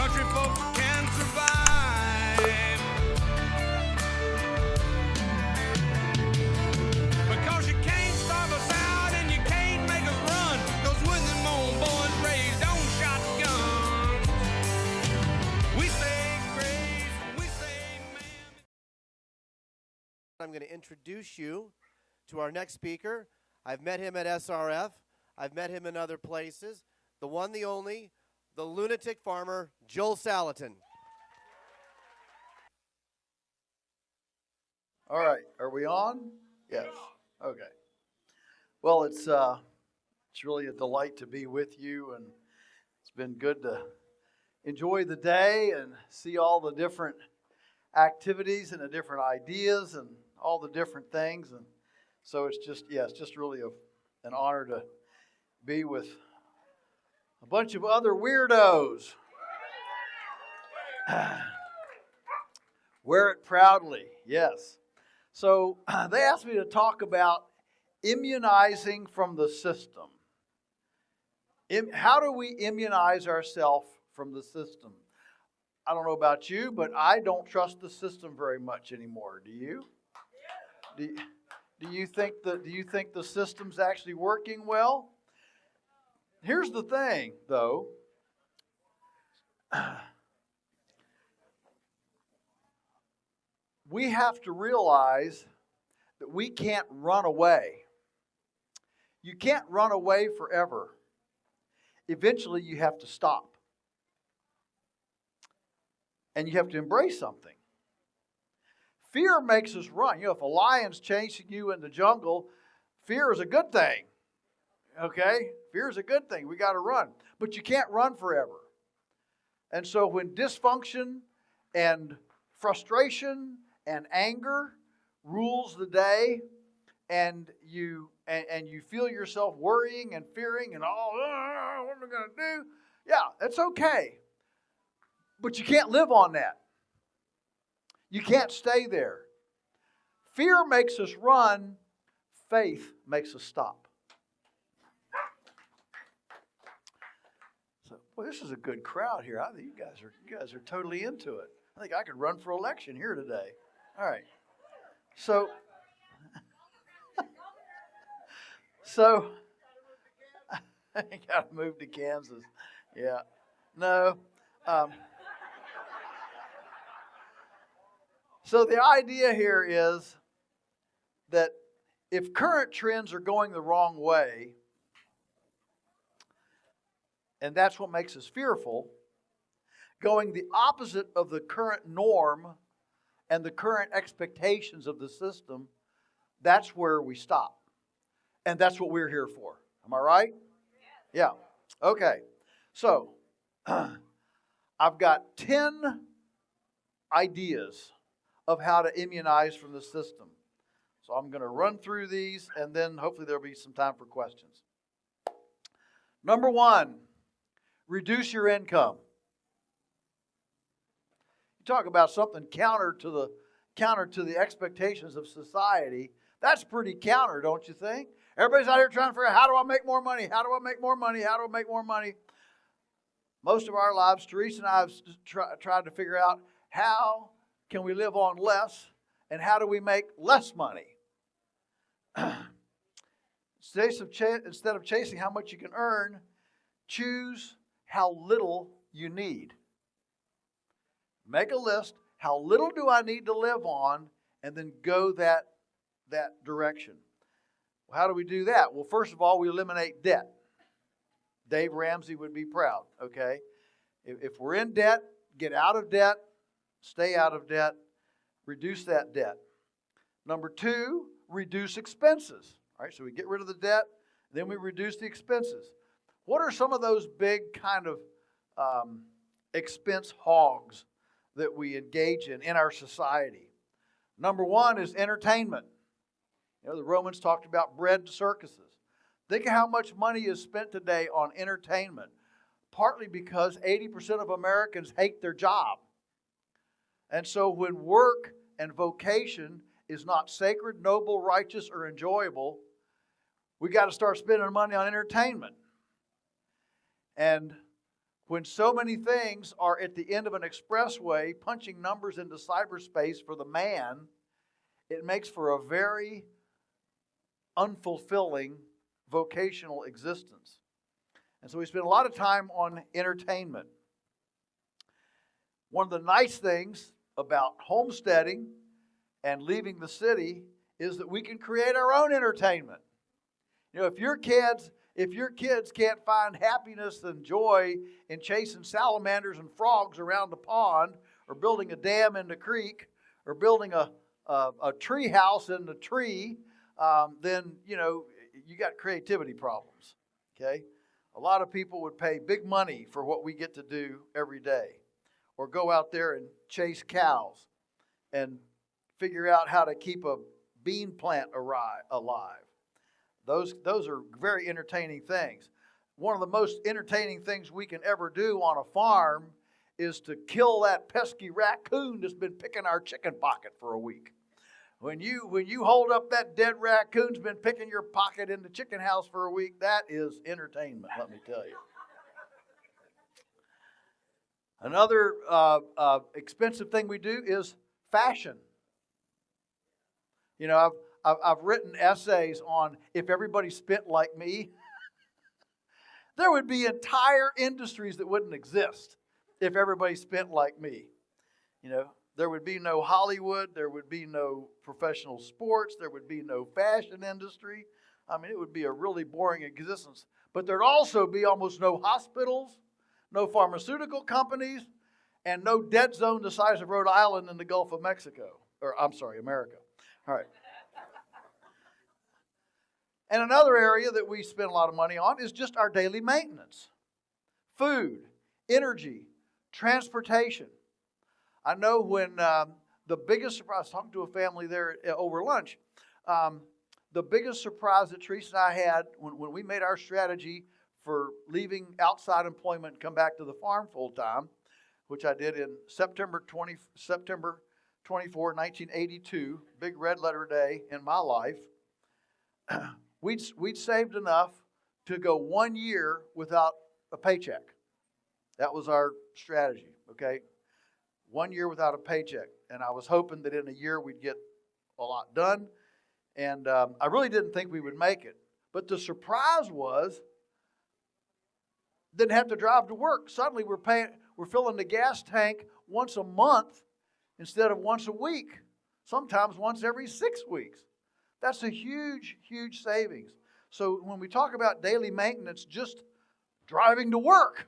country folks can survive. Because you can't starve us out and you can't make us run. Those William old boys raised on shotguns. We say grace, we say man. I'm going to introduce you to our next speaker. I've met him at SRF. I've met him in other places. The one, the only, the lunatic farmer, Joel Salatin. All right, are we on? Yes. Okay. Well, it's really a delight to be with you, and it's been good to enjoy the day and see all the different activities and the different ideas and all the different things. And so it's just really an honor to be with a bunch of other weirdos. Wear it proudly, yes. So they asked me to talk about immunizing from the system. How do we immunize ourselves from the system? I don't know about you, but I don't trust the system very much anymore. Do you? Do you think the system's actually working well? Here's the thing, though. We have to realize that we can't run away. You can't run away forever. Eventually, you have to stop. And you have to embrace something. Fear makes us run. You know, if a lion's chasing you in the jungle, fear is a good thing. Okay? Fear is a good thing. We got to run. But you can't run forever. And so when dysfunction and frustration and anger rules the day, and you feel yourself worrying and fearing and what am I going to do? Yeah, that's okay. But you can't live on that. You can't stay there. Fear makes us run. Faith makes us stop. So, boy, this is a good crowd here. I think you guys are totally into it. I think I could run for election here today. All right. So I got to move to Kansas. Yeah. No. So the idea here is that if current trends are going the wrong way, and that's what makes us fearful, going the opposite of the current norm and the current expectations of the system, that's where we stop. And that's what we're here for. Am I right? Yeah. Okay. So, I've got 10 ideas of how to immunize from the system. So I'm going to run through these, and then hopefully there'll be some time for questions. Number 1, reduce your income. You talk about something counter to the expectations of society. That's pretty counter, don't you think? Everybody's out here trying to figure out, how do I make more money? How do I make more money? How do I make more money? Most of our lives, Teresa and I have tried to figure out, how can we live on less, and how do we make less money? Instead of chasing how much you can earn, choose how little you need. Make a list. How little do I need to live on? And then go that direction. Well, how do we do that? Well, first of all, we eliminate debt. Dave Ramsey would be proud, okay? If we're in debt, get out of debt, stay out of debt, reduce that debt. Number 2, reduce expenses. All right, so we get rid of the debt, then we reduce the expenses. What are some of those big kind of expense hogs that we engage in our society? Number 1 is entertainment. You know, the Romans talked about bread and circuses. Think of how much money is spent today on entertainment, partly because 80% of Americans hate their job. And so when work and vocation is not sacred, noble, righteous, or enjoyable, we got to start spending money on entertainment. And when so many things are at the end of an expressway punching numbers into cyberspace for the man, it makes for a very unfulfilling vocational existence. And so we spend a lot of time on entertainment. One of the nice things about homesteading and leaving the city is that we can create our own entertainment. You know, if your kids can't find happiness and joy in chasing salamanders and frogs around the pond, or building a dam in the creek, or building a tree house in the tree, then, you know, you got creativity problems, okay? A lot of people would pay big money for what we get to do every day, or go out there and chase cows and figure out how to keep a bean plant alive. Those are very entertaining things. One of the most entertaining things we can ever do on a farm is to kill that pesky raccoon that's been picking our chicken pocket for a week. When you hold up that dead raccoon's been picking your pocket in the chicken house for a week, that is entertainment, let me tell you. Another expensive thing we do is fashion. You know, I've written essays on if everybody spent like me, there would be entire industries that wouldn't exist if everybody spent like me. You know, there would be no Hollywood, there would be no professional sports, there would be no fashion industry. I mean, it would be a really boring existence. But there'd also be almost no hospitals, no pharmaceutical companies, and no dead zone the size of Rhode Island in the Gulf of Mexico. Or, I'm sorry, America. All right. And another area that we spend a lot of money on is just our daily maintenance. Food, energy, transportation. I know when the biggest surprise, I was talking to a family there over lunch, the biggest surprise that Teresa and I had when we made our strategy for leaving outside employment and come back to the farm full time, which I did in September 24, 1982, big red letter day in my life. We'd saved enough to go 1 year without a paycheck. That was our strategy, okay? 1 year without a paycheck. And I was hoping that in a year we'd get a lot done. And I really didn't think we would make it. But the surprise was, didn't have to drive to work. Suddenly we're filling the gas tank once a month instead of once a week. Sometimes once every 6 weeks. That's a huge, huge savings. So when we talk about daily maintenance, just driving to work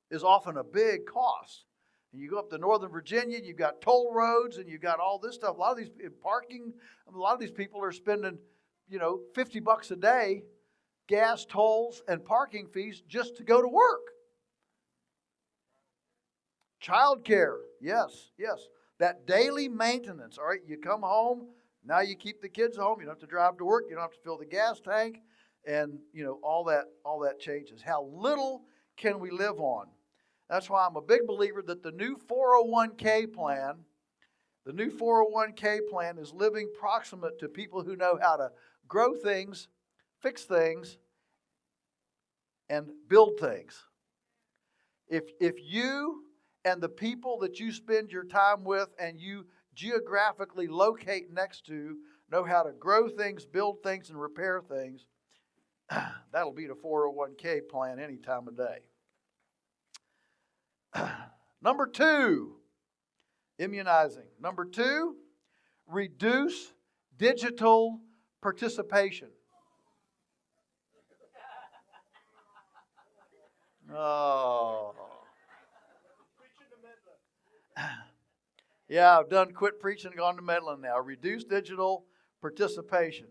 is often a big cost. And you go up to Northern Virginia, you've got toll roads, and you've got all this stuff. A lot of these parking, a lot of these people are spending, $50 a day, gas, tolls, and parking fees just to go to work. Childcare, yes. That daily maintenance, all right? You come home, now you keep the kids home. You don't have to drive to work. You don't have to fill the gas tank. And, all that changes. How little can we live on? That's why I'm a big believer that the new 401k plan is living proximate to people who know how to grow things, fix things, and build things. If you and the people that you spend your time with and you geographically locate next to know how to grow things, build things, and repair things, that'll beat a 401k plan any time of day. Number 2, immunizing. Number 2, reduce digital participation. Oh. Yeah, I've done quit preaching and gone to meddling now. Reduce digital participation.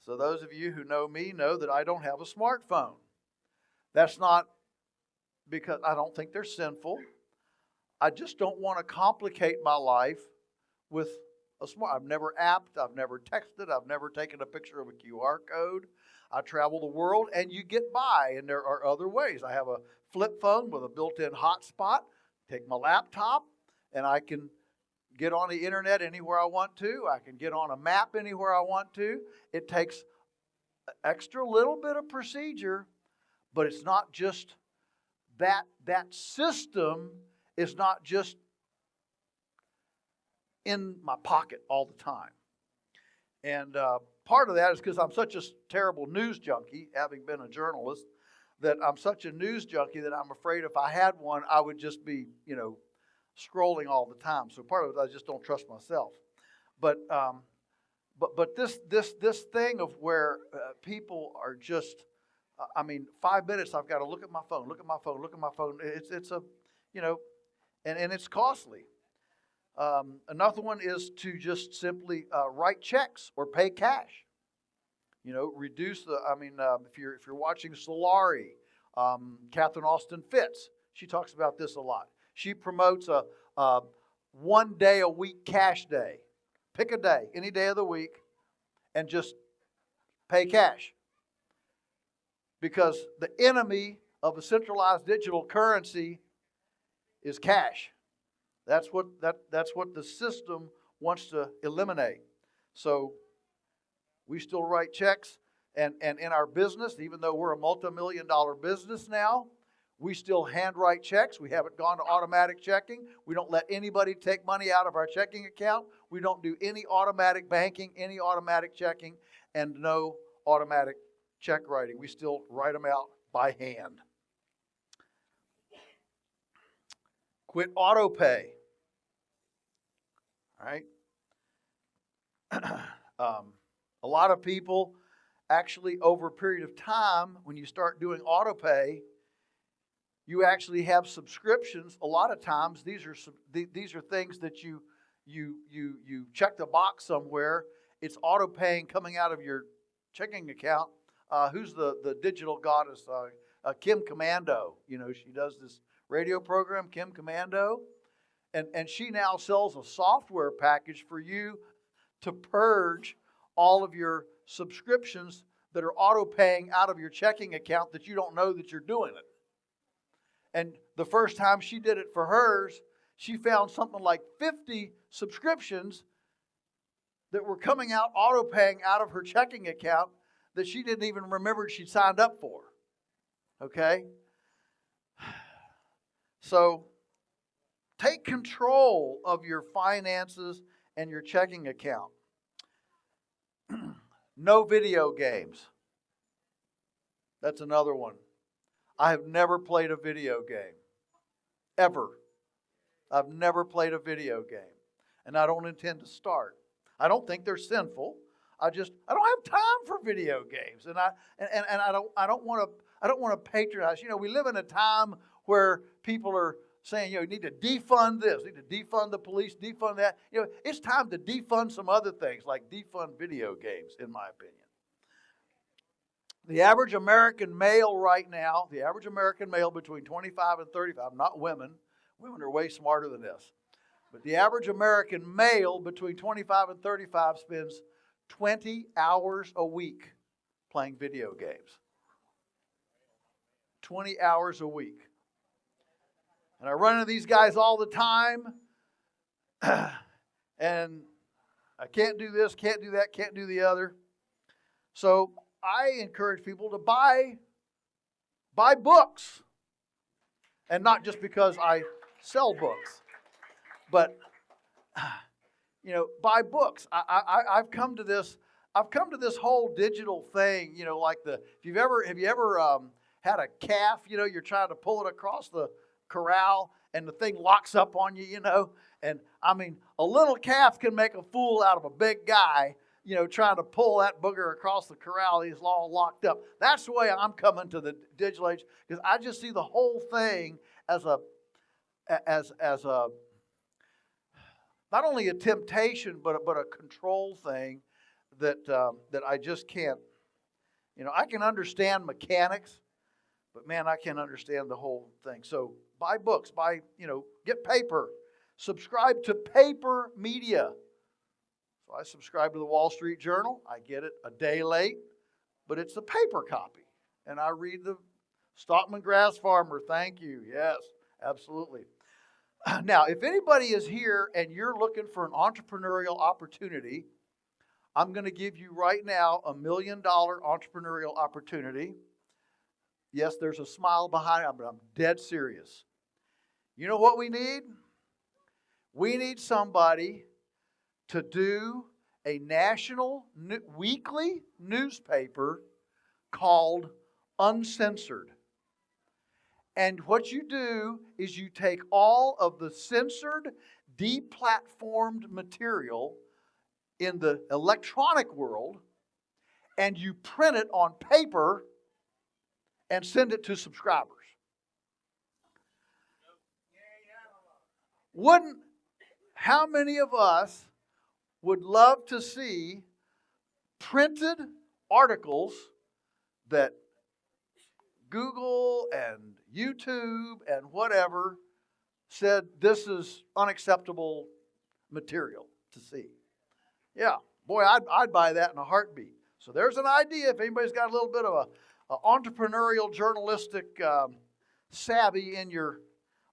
So those of you who know me know that I don't have a smartphone. That's not because I don't think they're sinful. I just don't want to complicate my life with a smart. I've never apped, I've never texted, I've never taken a picture of a QR code. I travel the world and you get by, and there are other ways. I have a flip phone with a built-in hotspot. Take my laptop and I can get on the internet anywhere I want to. I can get on a map anywhere I want to. It takes an extra little bit of procedure, but it's not just that system is not just in my pocket all the time. And part of that is because I'm such a terrible news junkie, having been a journalist, that I'm such a news junkie that I'm afraid if I had one, I would just be, scrolling all the time. So part of it, I just don't trust myself. But this thing of where people are just, 5 minutes I've got to look at my phone. It's a, and it's costly. Another one is to just simply write checks or pay cash. Reduce the. If you're watching Solari, Catherine Austin Fitz, she talks about this a lot. She promotes a 1 day a week cash day. Pick a day, any day of the week, and just pay cash. Because the enemy of a centralized digital currency is cash. That's what the system wants to eliminate. So we still write checks, and in our business, even though we're a multi-million-dollar business now, we still handwrite checks. We haven't gone to automatic checking. We don't let anybody take money out of our checking account. We don't do any automatic banking, any automatic checking, and no automatic check writing. We still write them out by hand. Quit auto pay. All right. A lot of people actually, over a period of time, when you start doing auto pay, you actually have subscriptions. A lot of times, these are things that you check the box somewhere. It's auto paying coming out of your checking account. Who's the digital goddess? Kim Commando. She does this radio program, Kim Commando. And she now sells a software package for you to purge all of your subscriptions that are auto-paying out of your checking account that you don't know that you're doing it. And the first time she did it for hers, she found something like 50 subscriptions that were coming out auto-paying out of her checking account that she didn't even remember she'd signed up for. Okay? So take control of your finances and your checking account. No video games. That's another one. I have never played a video game. Ever. I've never played a video game. And I don't intend to start. I don't think they're sinful. I don't have time for video games. And I don't want to patronize. We live in a time where people are saying, you need to defund this, need to defund the police, defund that. It's time to defund some other things, like defund video games, in my opinion. The average American male right now, between 25 and 35, not women. Women are way smarter than this. But the average American male between 25 and 35 spends 20 hours a week playing video games. 20 hours a week. And I run into these guys all the time, and I can't do this, can't do that, can't do the other. So I encourage people to buy books. And not just because I sell books, but buy books. I've come to this whole digital thing. Have you ever had a calf? You're trying to pull it across the corral and the thing locks up on you. And a little calf can make a fool out of a big guy. Trying to pull that booger across the corral. He's all locked up. That's the way I'm coming to the digital age, because I just see the whole thing as a not only a temptation, but a control thing that I just can't. I can understand mechanics, but man, I can't understand the whole thing. So buy books, get paper, subscribe to paper media. So I subscribe to the Wall Street Journal. I get it a day late, but it's a paper copy. And I read the Stockman Grass Farmer. Thank you. Yes, absolutely. Now, if anybody is here and you're looking for an entrepreneurial opportunity, I'm going to give you right now $1 million entrepreneurial opportunity. Yes, there's a smile behind it, but I'm dead serious. You know what we need? We need somebody to do a national weekly newspaper called Uncensored. And what you do is you take all of the censored, deplatformed material in the electronic world and you print it on paper and send it to subscribers. How many of us would love to see printed articles that Google and YouTube and whatever said this is unacceptable material to see? Yeah, boy, I'd buy that in a heartbeat. So there's an idea. If anybody's got a little bit of a entrepreneurial, journalistic savvy in your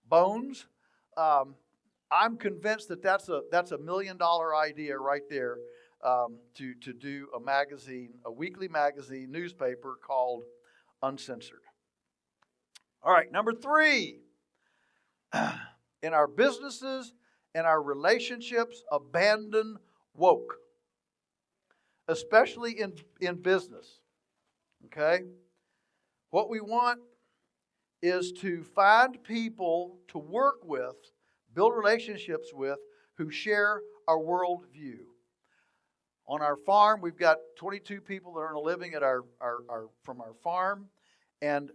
bones, I'm convinced that that's a $1 million idea right there, to do a magazine, a weekly magazine newspaper called Uncensored. All right, number 3. In our businesses and our relationships, abandon woke, especially in business. Okay? What we want is to find people to work with, build relationships with, who share our worldview. On our farm, we've got 22 people that earn a living at from our farm. And,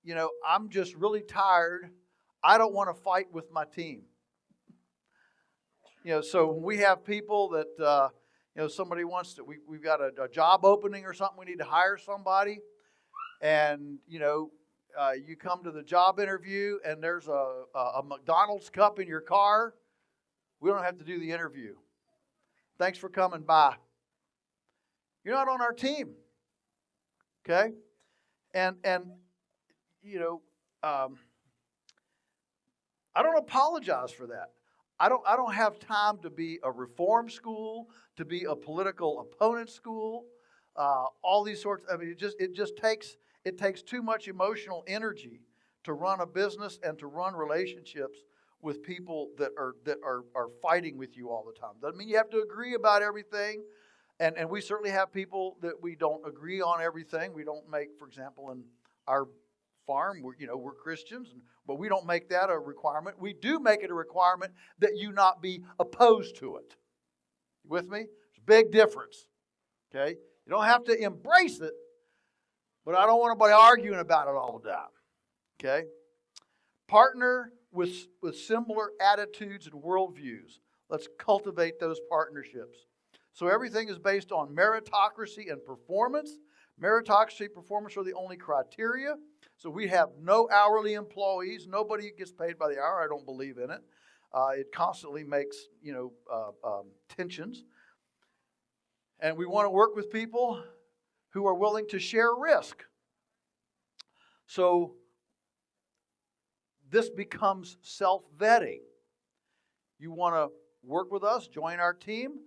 you know, I'm just really tired. I don't want to fight with my team. You know, so when we have people that, somebody wants to, we've got a job opening or something, we need to hire somebody. And, you come to the job interview and there's a McDonald's cup in your car. We don't have to do the interview. Thanks for coming by. You're not on our team. Okay? And I don't apologize for that. I don't have time to be a reform school, to be a political opponent school, all these sorts. I mean, it takes too much emotional energy to run a business and to run relationships with people that are fighting with you all the time. Doesn't mean you have to agree about everything, and we certainly have people that we don't agree on everything. We don't make, for example, in our farm, we're Christians, but we don't make that a requirement. We do make it a requirement that you not be opposed to it. You with me? There's a big difference. Okay? You don't have to embrace it, but I don't want anybody arguing about it all the time. Okay? Partner with similar attitudes and worldviews. Let's cultivate those partnerships. So everything is based on meritocracy and performance. Meritocracy and performance are the only criteria. So we have no hourly employees. Nobody gets paid by the hour. I don't believe in it. It constantly makes, tensions. And we want to work with people who are willing to share risk. So this becomes self-vetting. You want to work with us, join our team?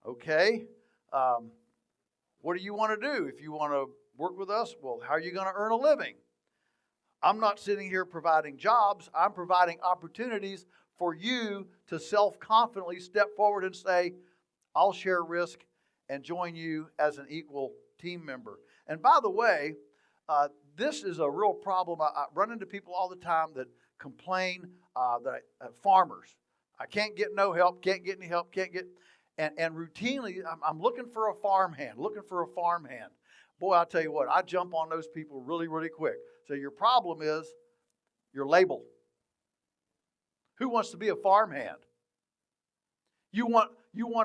Okay. What do you want to do? If you want to work with us, well, how are you going to earn a living? I'm not sitting here providing jobs. I'm providing opportunities for you to self-confidently step forward and say, I'll share risk and join you as an equal team member. And by the way, this is a real problem. I run into people all the time that complain, farmers. I can't get no help, can't get any help, and routinely I'm looking for a farmhand. Boy, I'll tell you what, I jump on those people really, really quick. So your problem is your label. Who wants to be a farmhand? You want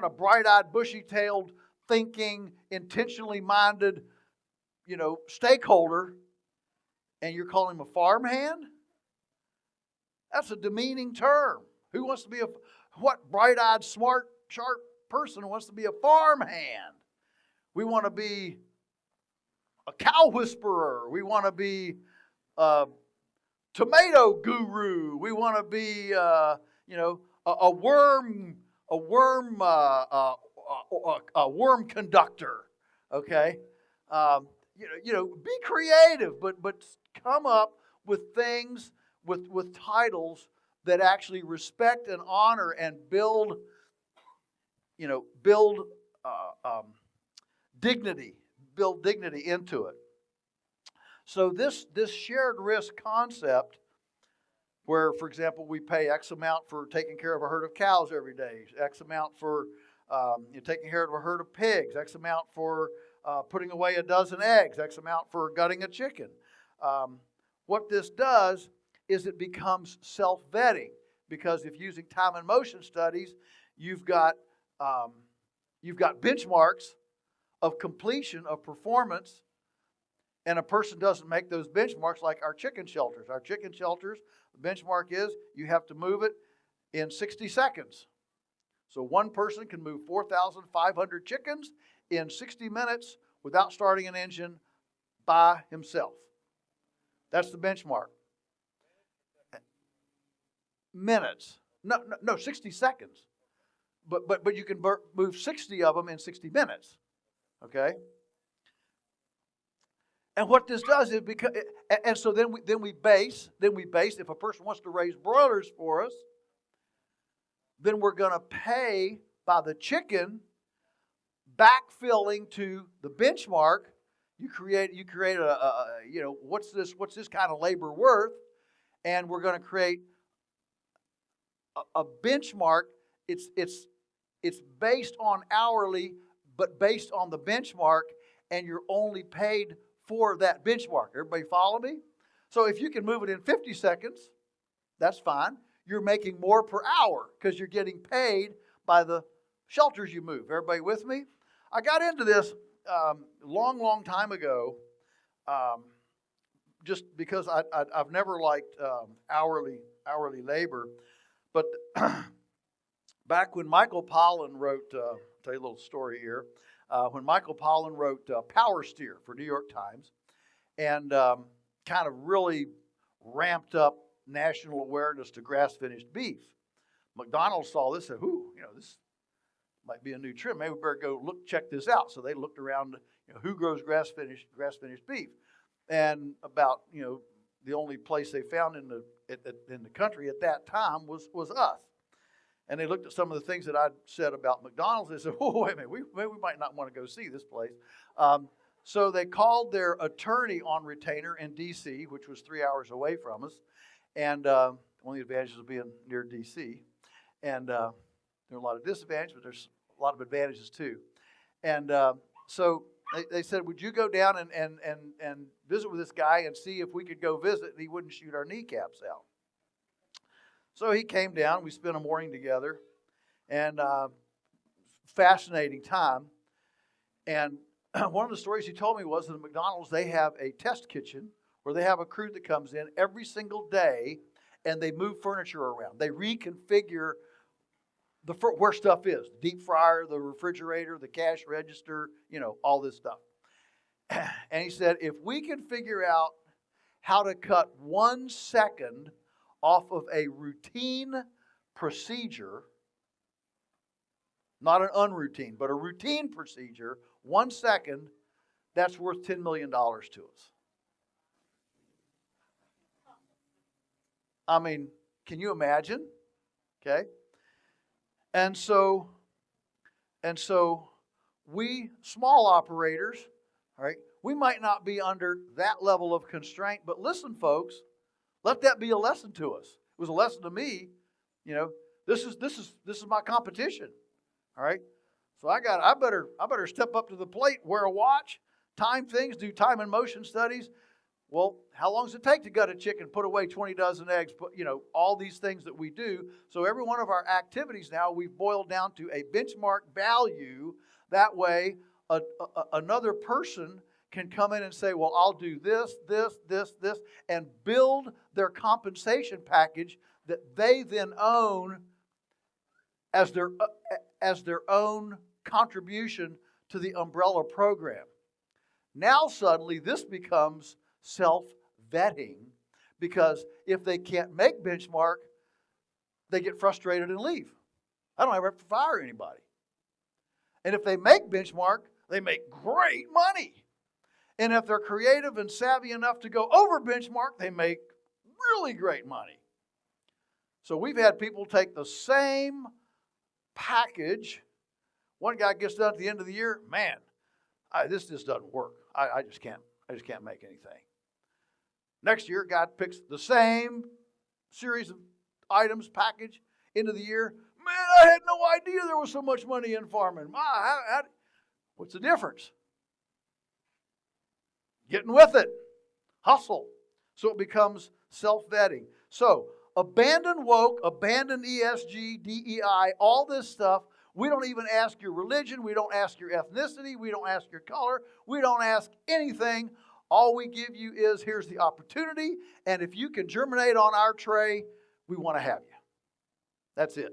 a bright-eyed, bushy-tailed, thinking, intentionally minded, stakeholder, and you're calling him a farmhand? That's a demeaning term. Who wants to be what bright-eyed, smart, sharp person wants to be a farmhand? We want to be a cow whisperer. We want to be a tomato guru. We want to be, a worm conductor. Okay, be creative, but come up with things, with titles that actually respect and honor and build dignity, build dignity into it. So this shared risk concept, where, for example, we pay X amount for taking care of a herd of cows every day, X amount for taking care of a herd of pigs, X amount for putting away a dozen eggs, X amount for gutting a chicken. What this does is it becomes self-vetting, because if using time and motion studies, you've got benchmarks of completion of performance, and a person doesn't make those benchmarks like our chicken shelters. Our chicken shelters, the benchmark is you have to move it in 60 seconds. So one person can move 4,500 chickens in 60 minutes without starting an engine by himself. That's the benchmark. Minutes. No, 60 seconds. But you can move 60 of them in 60 minutes. Okay? And what this does is so then we base if a person wants to raise broilers for us, then we're going to pay by the chicken, backfilling to the benchmark. You create what's this kind of labor worth, and we're going to create a benchmark. It's based on hourly, but based on the benchmark, and you're only paid for that benchmark. Everybody follow me? So if you can move it in 50 seconds, that's fine. You're making more per hour because you're getting paid by the shelters you move. Everybody with me? I got into this long time ago, just because I've never liked hourly labor. But back when Michael Pollan wrote, I'll tell you a little story here. When Michael Pollan wrote Power Steer for New York Times, and kind of really ramped up national awareness to grass-finished beef, McDonald's saw this and said, this might be a new trend. Maybe we better go check this out. So they looked around, who grows grass-finished beef, and about the only place they found in the country at that time was us. And they looked at some of the things that I'd said about McDonald's. They said, "Oh, wait a minute, we might not want to go see this place." So they called their attorney on retainer in D.C., which was 3 hours away from us. And one of the advantages of being near D.C. And there are a lot of disadvantages, but there's a lot of advantages too. And so they said, "Would you go down and visit with this guy and see if we could go visit and he wouldn't shoot our kneecaps out?" So he came down. We spent a morning together, and fascinating time. And one of the stories he told me was that at McDonald's they have a test kitchen where they have a crew that comes in every single day, and they move furniture around. They reconfigure where stuff is: the deep fryer, the refrigerator, the cash register, all this stuff. And he said, if we can figure out how to cut 1 second off of a routine procedure, not an unroutine, but a routine procedure, 1 second, that's worth $10 million to us. I mean, can you imagine? Okay. And so we small operators, all right, we might not be under that level of constraint, but listen, folks, let that be a lesson to us. It was a lesson to me. This is my competition. All right. So I better step up to the plate, wear a watch, time things, do time and motion studies. Well, how long does it take to gut a chicken, put away 20 dozen eggs, all these things that we do. So every one of our activities now we've boiled down to a benchmark value. That way another person can come in and say, well, I'll do this, and build their compensation package that they then own as their own contribution to the umbrella program. Now suddenly this becomes self-vetting, because if they can't make benchmark, they get frustrated and leave. I don't ever have to fire anybody. And if they make benchmark, they make great money. And if they're creative and savvy enough to go over benchmark, they make really great money. So we've had people take the same package. One guy gets done at the end of the year, man, this just doesn't work. I just can't make anything. Next year, guy picks the same series of items, package, end of the year. Man, I had no idea there was so much money in farming. What's the difference? Getting with it. Hustle. So it becomes self-vetting. So abandon woke, abandon ESG, DEI, all this stuff. We don't even ask your religion. We don't ask your ethnicity. We don't ask your color. We don't ask anything. All we give you is, here's the opportunity, and if you can germinate on our tray, we want to have you. That's it.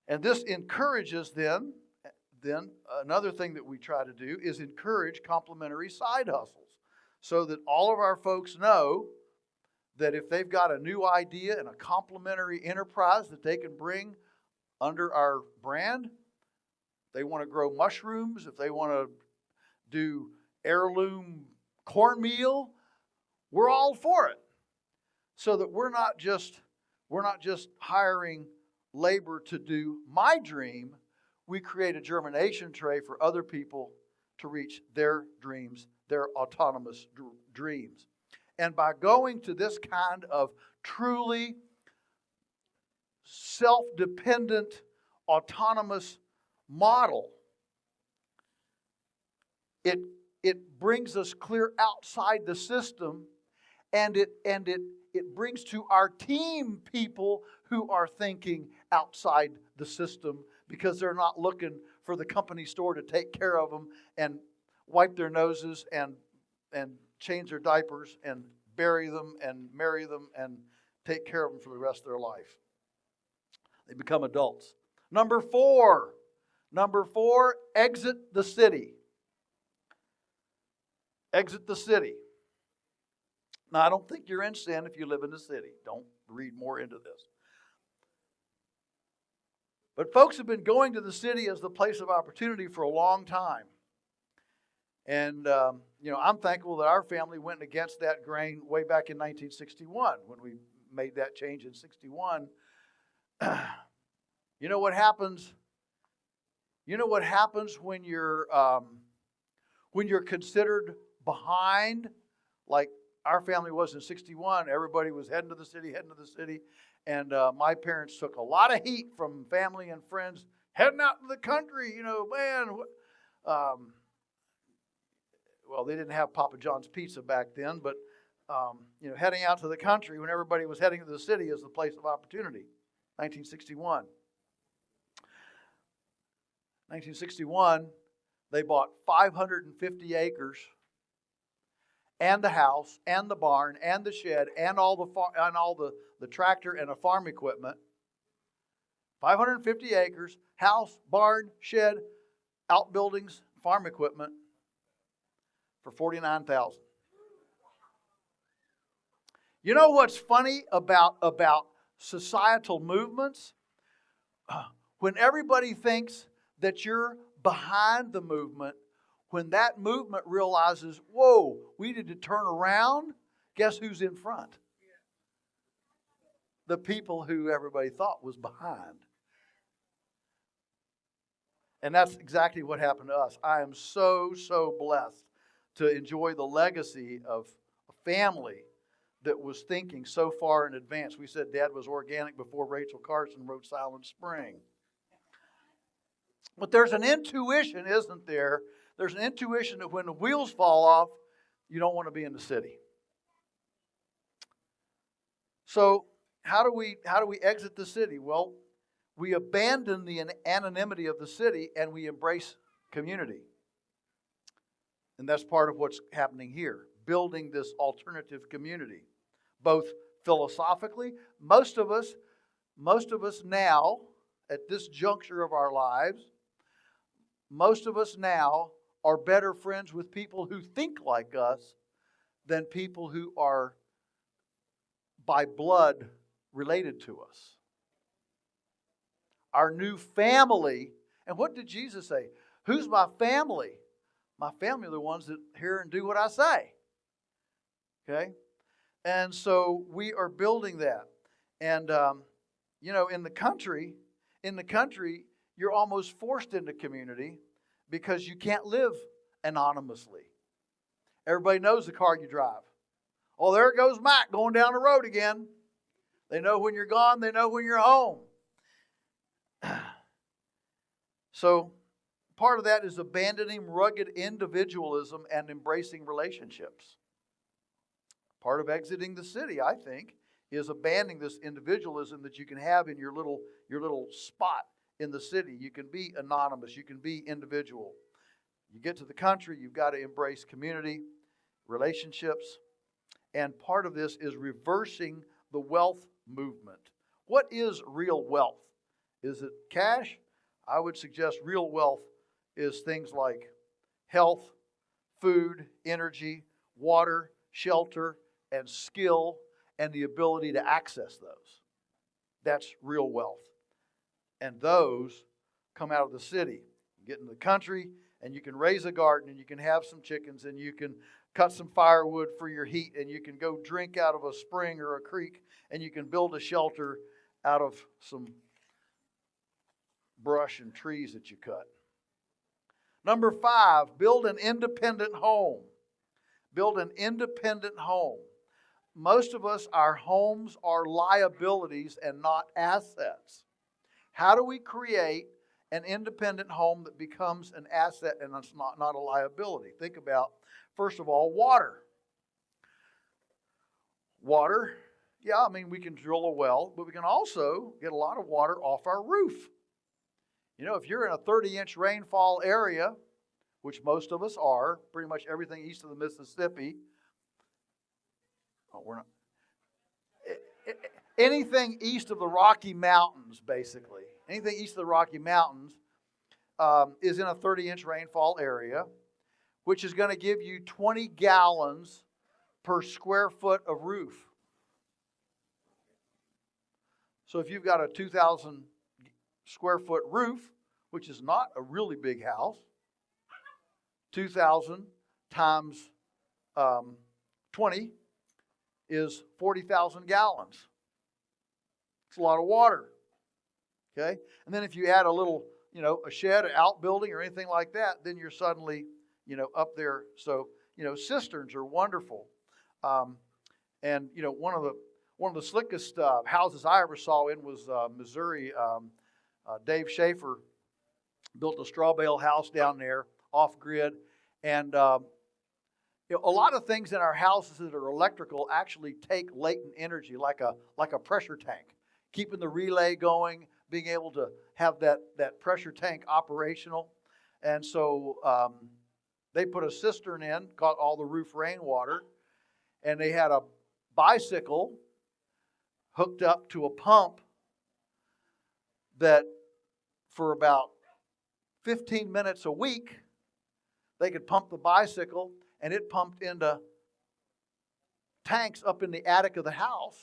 And this encourages then another thing that we try to do is encourage complementary side hustles so that all of our folks know that if they've got a new idea and a complementary enterprise that they can bring under our brand, they want to grow mushrooms, if they want to do heirloom cornmeal, we're all for it. So that we're not just hiring labor to do my dream. We create a germination tray for other people to reach their dreams, their autonomous dreams. And by going to this kind of truly self-dependent, autonomous model, it brings us clear outside the system, and it brings to our team people who are thinking outside the system because they're not looking for the company store to take care of them and wipe their noses and change their diapers and bury them and marry them and take care of them for the rest of their life. They become adults. Number four, exit the city. Exit the city. Now, I don't think you're in sin if you live in the city. Don't read more into this. But folks have been going to the city as the place of opportunity for a long time. And, I'm thankful that our family went against that grain way back in 1961 when we made that change in 61. You know what happens? You know what happens when you're considered behind, like our family was in 61. Everybody was heading to the city. And my parents took a lot of heat from family and friends heading out to the country. Well, they didn't have Papa John's Pizza back then, but, heading out to the country when everybody was heading to the city is the place of opportunity. 1961. 1961, they bought 550 acres and the house and the barn and the shed and all the tractor and the farm equipment. 550 acres, house, barn, shed, outbuildings, farm equipment for $49,000. You know what's funny about societal movements? When everybody thinks that you're behind the movement, when that movement realizes, whoa, we need to turn around, guess who's in front? The people who everybody thought was behind. And that's exactly what happened to us. I am so blessed to enjoy the legacy of a family that was thinking so far in advance. We said Dad was organic before Rachel Carson wrote Silent Spring. But there's an intuition, isn't there? There's an intuition that when the wheels fall off, you don't want to be in the city. So how do we exit the city? Well, we abandon the anonymity of the city and we embrace community. And that's part of what's happening here, building this alternative community. Both philosophically, most of us now, at this juncture of our lives, most of us now are better friends with people who think like us than people who are by blood related to us. Our new family, and what did Jesus say? Who's my family? My family are the ones that hear and do what I say. Okay? And so we are building that. And, in the country, you're almost forced into community because you can't live anonymously. Everybody knows the car you drive. Oh, there goes Mac going down the road again. They know when you're gone. They know when you're home. So part of that is abandoning rugged individualism and embracing relationships. Part of exiting the city, I think, is abandoning this individualism that you can have in your little spot in the city. You can be anonymous. You can be individual. You get to the country, you've got to embrace community, relationships. And part of this is reversing the wealth movement. What is real wealth? Is it cash? I would suggest real wealth is things like health, food, energy, water, shelter, and skill, and the ability to access those. That's real wealth. And those come out of the city. You get in the country, and you can raise a garden, and you can have some chickens, and you can cut some firewood for your heat, and you can go drink out of a spring or a creek, and you can build a shelter out of some brush and trees that you cut. Number 5, build an independent home. Build an independent home. Most of us, our homes are liabilities and not assets. How do we create an independent home that becomes an asset and it's not a liability? Think about, first of all, water. Water, we can drill a well, but we can also get a lot of water off our roof. If you're in a 30-inch rainfall area, which most of us are, pretty much everything east of the Mississippi. We're not. Anything east of the Rocky Mountains, basically. Anything east of the Rocky Mountains is in a 30-inch rainfall area, which is going to give you 20 gallons per square foot of roof. So if you've got a 2,000 square foot roof, which is not a really big house, 2,000 times 20 is 40,000 gallons. It's a lot of water. Okay? And then if you add a little, a shed, an outbuilding, or anything like that, then you're suddenly, up there. So, cisterns are wonderful. And one of the slickest houses I ever saw in was Missouri. Dave Schaefer built a straw bale house down there off grid, and a lot of things in our houses that are electrical actually take latent energy, like a pressure tank, keeping the relay going, being able to have that pressure tank operational. And so they put a cistern in, caught all the roof rainwater, and they had a bicycle hooked up to a pump that for about 15 minutes a week, they could pump the bicycle, and it pumped into tanks up in the attic of the house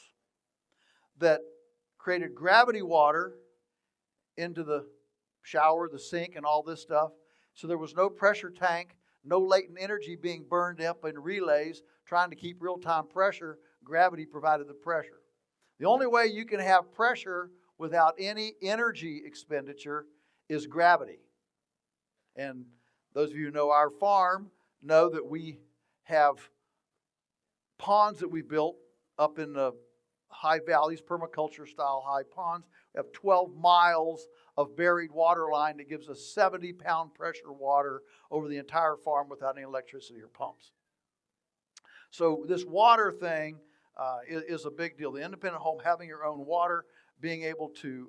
that created gravity water into the shower, the sink, and all this stuff. So there was no pressure tank, no latent energy being burned up in relays trying to keep real-time pressure. Gravity provided the pressure. The only way you can have pressure without any energy expenditure is gravity. And those of you who know our farm know that we have ponds that we built up in the high valleys, permaculture style high ponds. We have 12 miles of buried water line that gives us 70-pound pressure water over the entire farm without any electricity or pumps. So this water thing is a big deal. The independent home, having your own water, being able to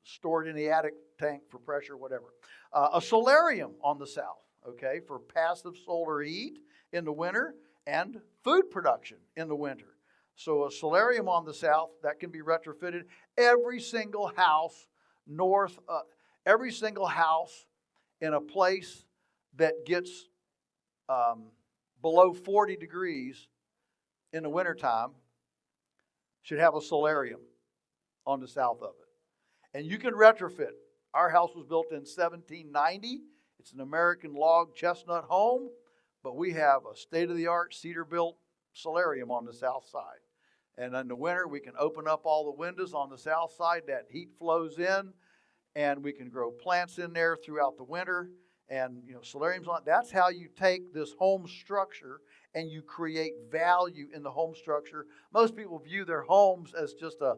store it in the attic tank for pressure, whatever. A solarium on the south, okay, for passive solar heat in the winter and food production in the winter. So a solarium on the south, that can be retrofitted. Every single house every single house in a place that gets below 40 degrees in the wintertime should have a solarium on the south of it. And you can retrofit. Our house was built in 1790. It's an American log chestnut home, but we have a state-of-the-art cedar-built solarium on the south side. And in the winter, we can open up all the windows on the south side. That heat flows in, and we can grow plants in there throughout the winter. And, solariums on. That's how you take this home structure and you create value in the home structure. Most people view their homes as just a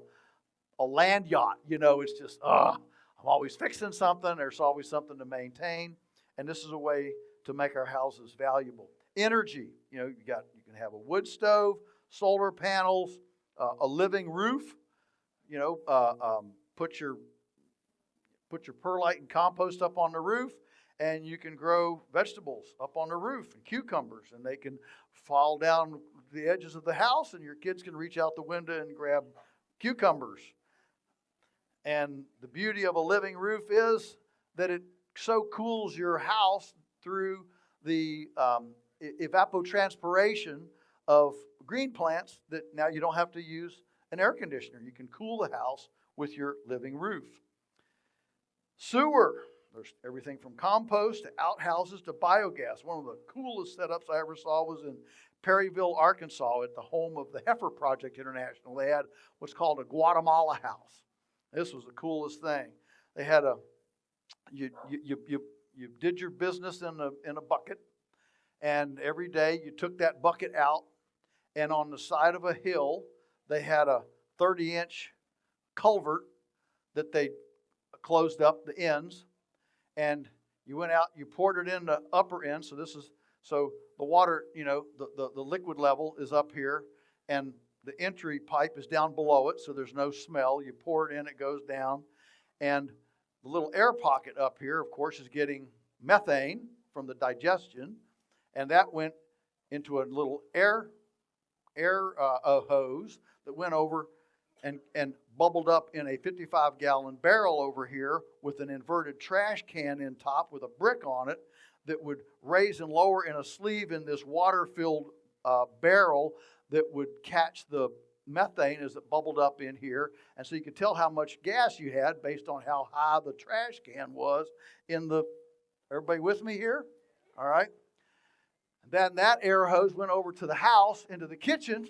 land yacht. It's just, I'm always fixing something. There's always something to maintain. And this is a way to make our houses valuable. Energy. You can have a wood stove, solar panels, a living roof. Put your perlite and compost up on the roof, and you can grow vegetables up on the roof and cucumbers, and they can fall down the edges of the house, and your kids can reach out the window and grab cucumbers. And the beauty of a living roof is that it so cools your house through the evapotranspiration of green plants that now you don't have to use an air conditioner. You can cool the house with your living roof. Sewer. There's everything from compost to outhouses to biogas. One of the coolest setups I ever saw was in Perryville, Arkansas, at the home of the Heifer Project International. They had what's called a Guatemala house. This was the coolest thing. They had you did your business in a bucket, and every day you took that bucket out, and on the side of a hill they had a 30-inch culvert that they closed up the ends, and you went out, you poured it in the upper end. So the water, the liquid level is up here, and the entry pipe is down below it, so there's no smell. You pour it in, it goes down, and the little air pocket up here, of course, is getting methane from the digestion, and that went into a little air hose that went over and bubbled up in a 55-gallon barrel over here with an inverted trash can in top with a brick on it that would raise and lower in a sleeve in this water-filled barrel that would catch the methane as it bubbled up in here. And so you could tell how much gas you had based on how high the trash can was in the... Everybody with me here? All right. Then that air hose went over to the house, into the kitchen,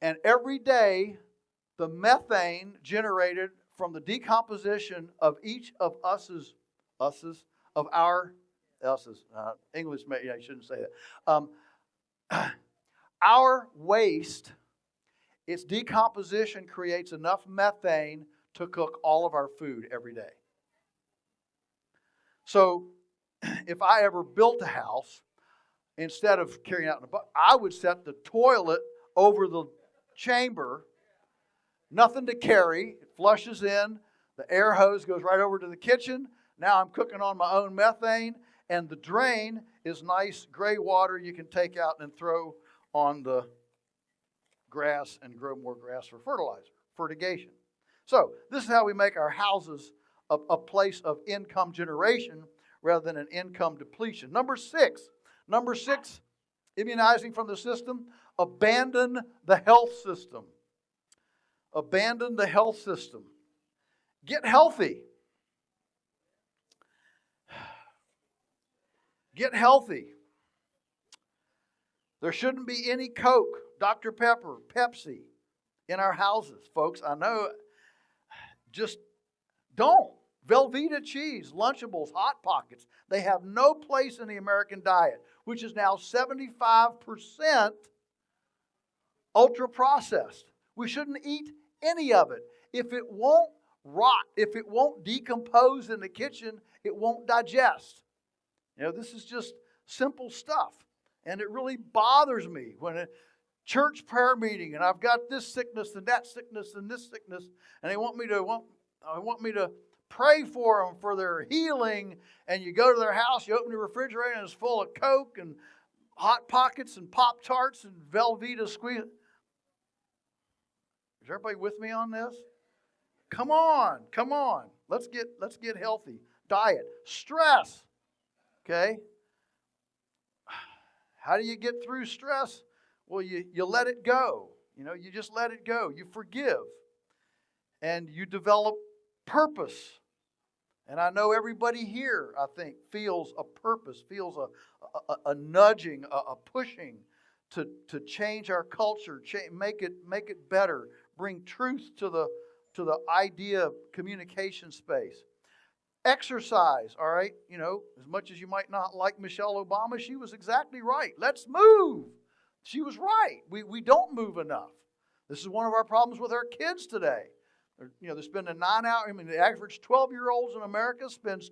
and every day the methane generated from the decomposition of each of English, maybe I shouldn't say that. Our waste, its decomposition creates enough methane to cook all of our food every day. So if I ever built a house, instead of carrying out in a bucket, I would set the toilet over the chamber. Nothing to carry. It flushes in. The air hose goes right over to the kitchen. Now I'm cooking on my own methane. And the drain is nice gray water you can take out and throw on the grass and grow more grass for fertigation. So this is how we make our houses a place of income generation rather than an income depletion. Number six, immunizing from the system, abandon the health system. Abandon the health system. Get healthy. Get healthy. There shouldn't be any Coke, Dr. Pepper, Pepsi in our houses, folks. I know. Just don't. Velveeta cheese, Lunchables, Hot Pockets. They have no place in the American diet, which is now 75% ultra-processed. We shouldn't eat any of it. If it won't rot, if it won't decompose in the kitchen, it won't digest. This is just simple stuff. And it really bothers me when a church prayer meeting and I've got this sickness and that sickness and this sickness, and they want me to pray for them for their healing, and you go to their house, you open the refrigerator, and it's full of Coke and Hot Pockets and Pop-Tarts and Velveeta squeeze. Is everybody with me on this? Come on. Let's get healthy. Diet. Stress. Okay? How do you get through stress? Well, you let it go. You just let it go. You forgive. And you develop purpose. And I know everybody here, I think, feels a purpose, feels a nudging, a pushing to change our culture, make it better, bring truth to the idea of communication space. Exercise, all right? You know, as much as you might not like Michelle Obama, she was exactly right. Let's move. She was right. We don't move enough. This is one of our problems with our kids today. They're spending 9 hours. I mean, the average 12-year-olds in America spends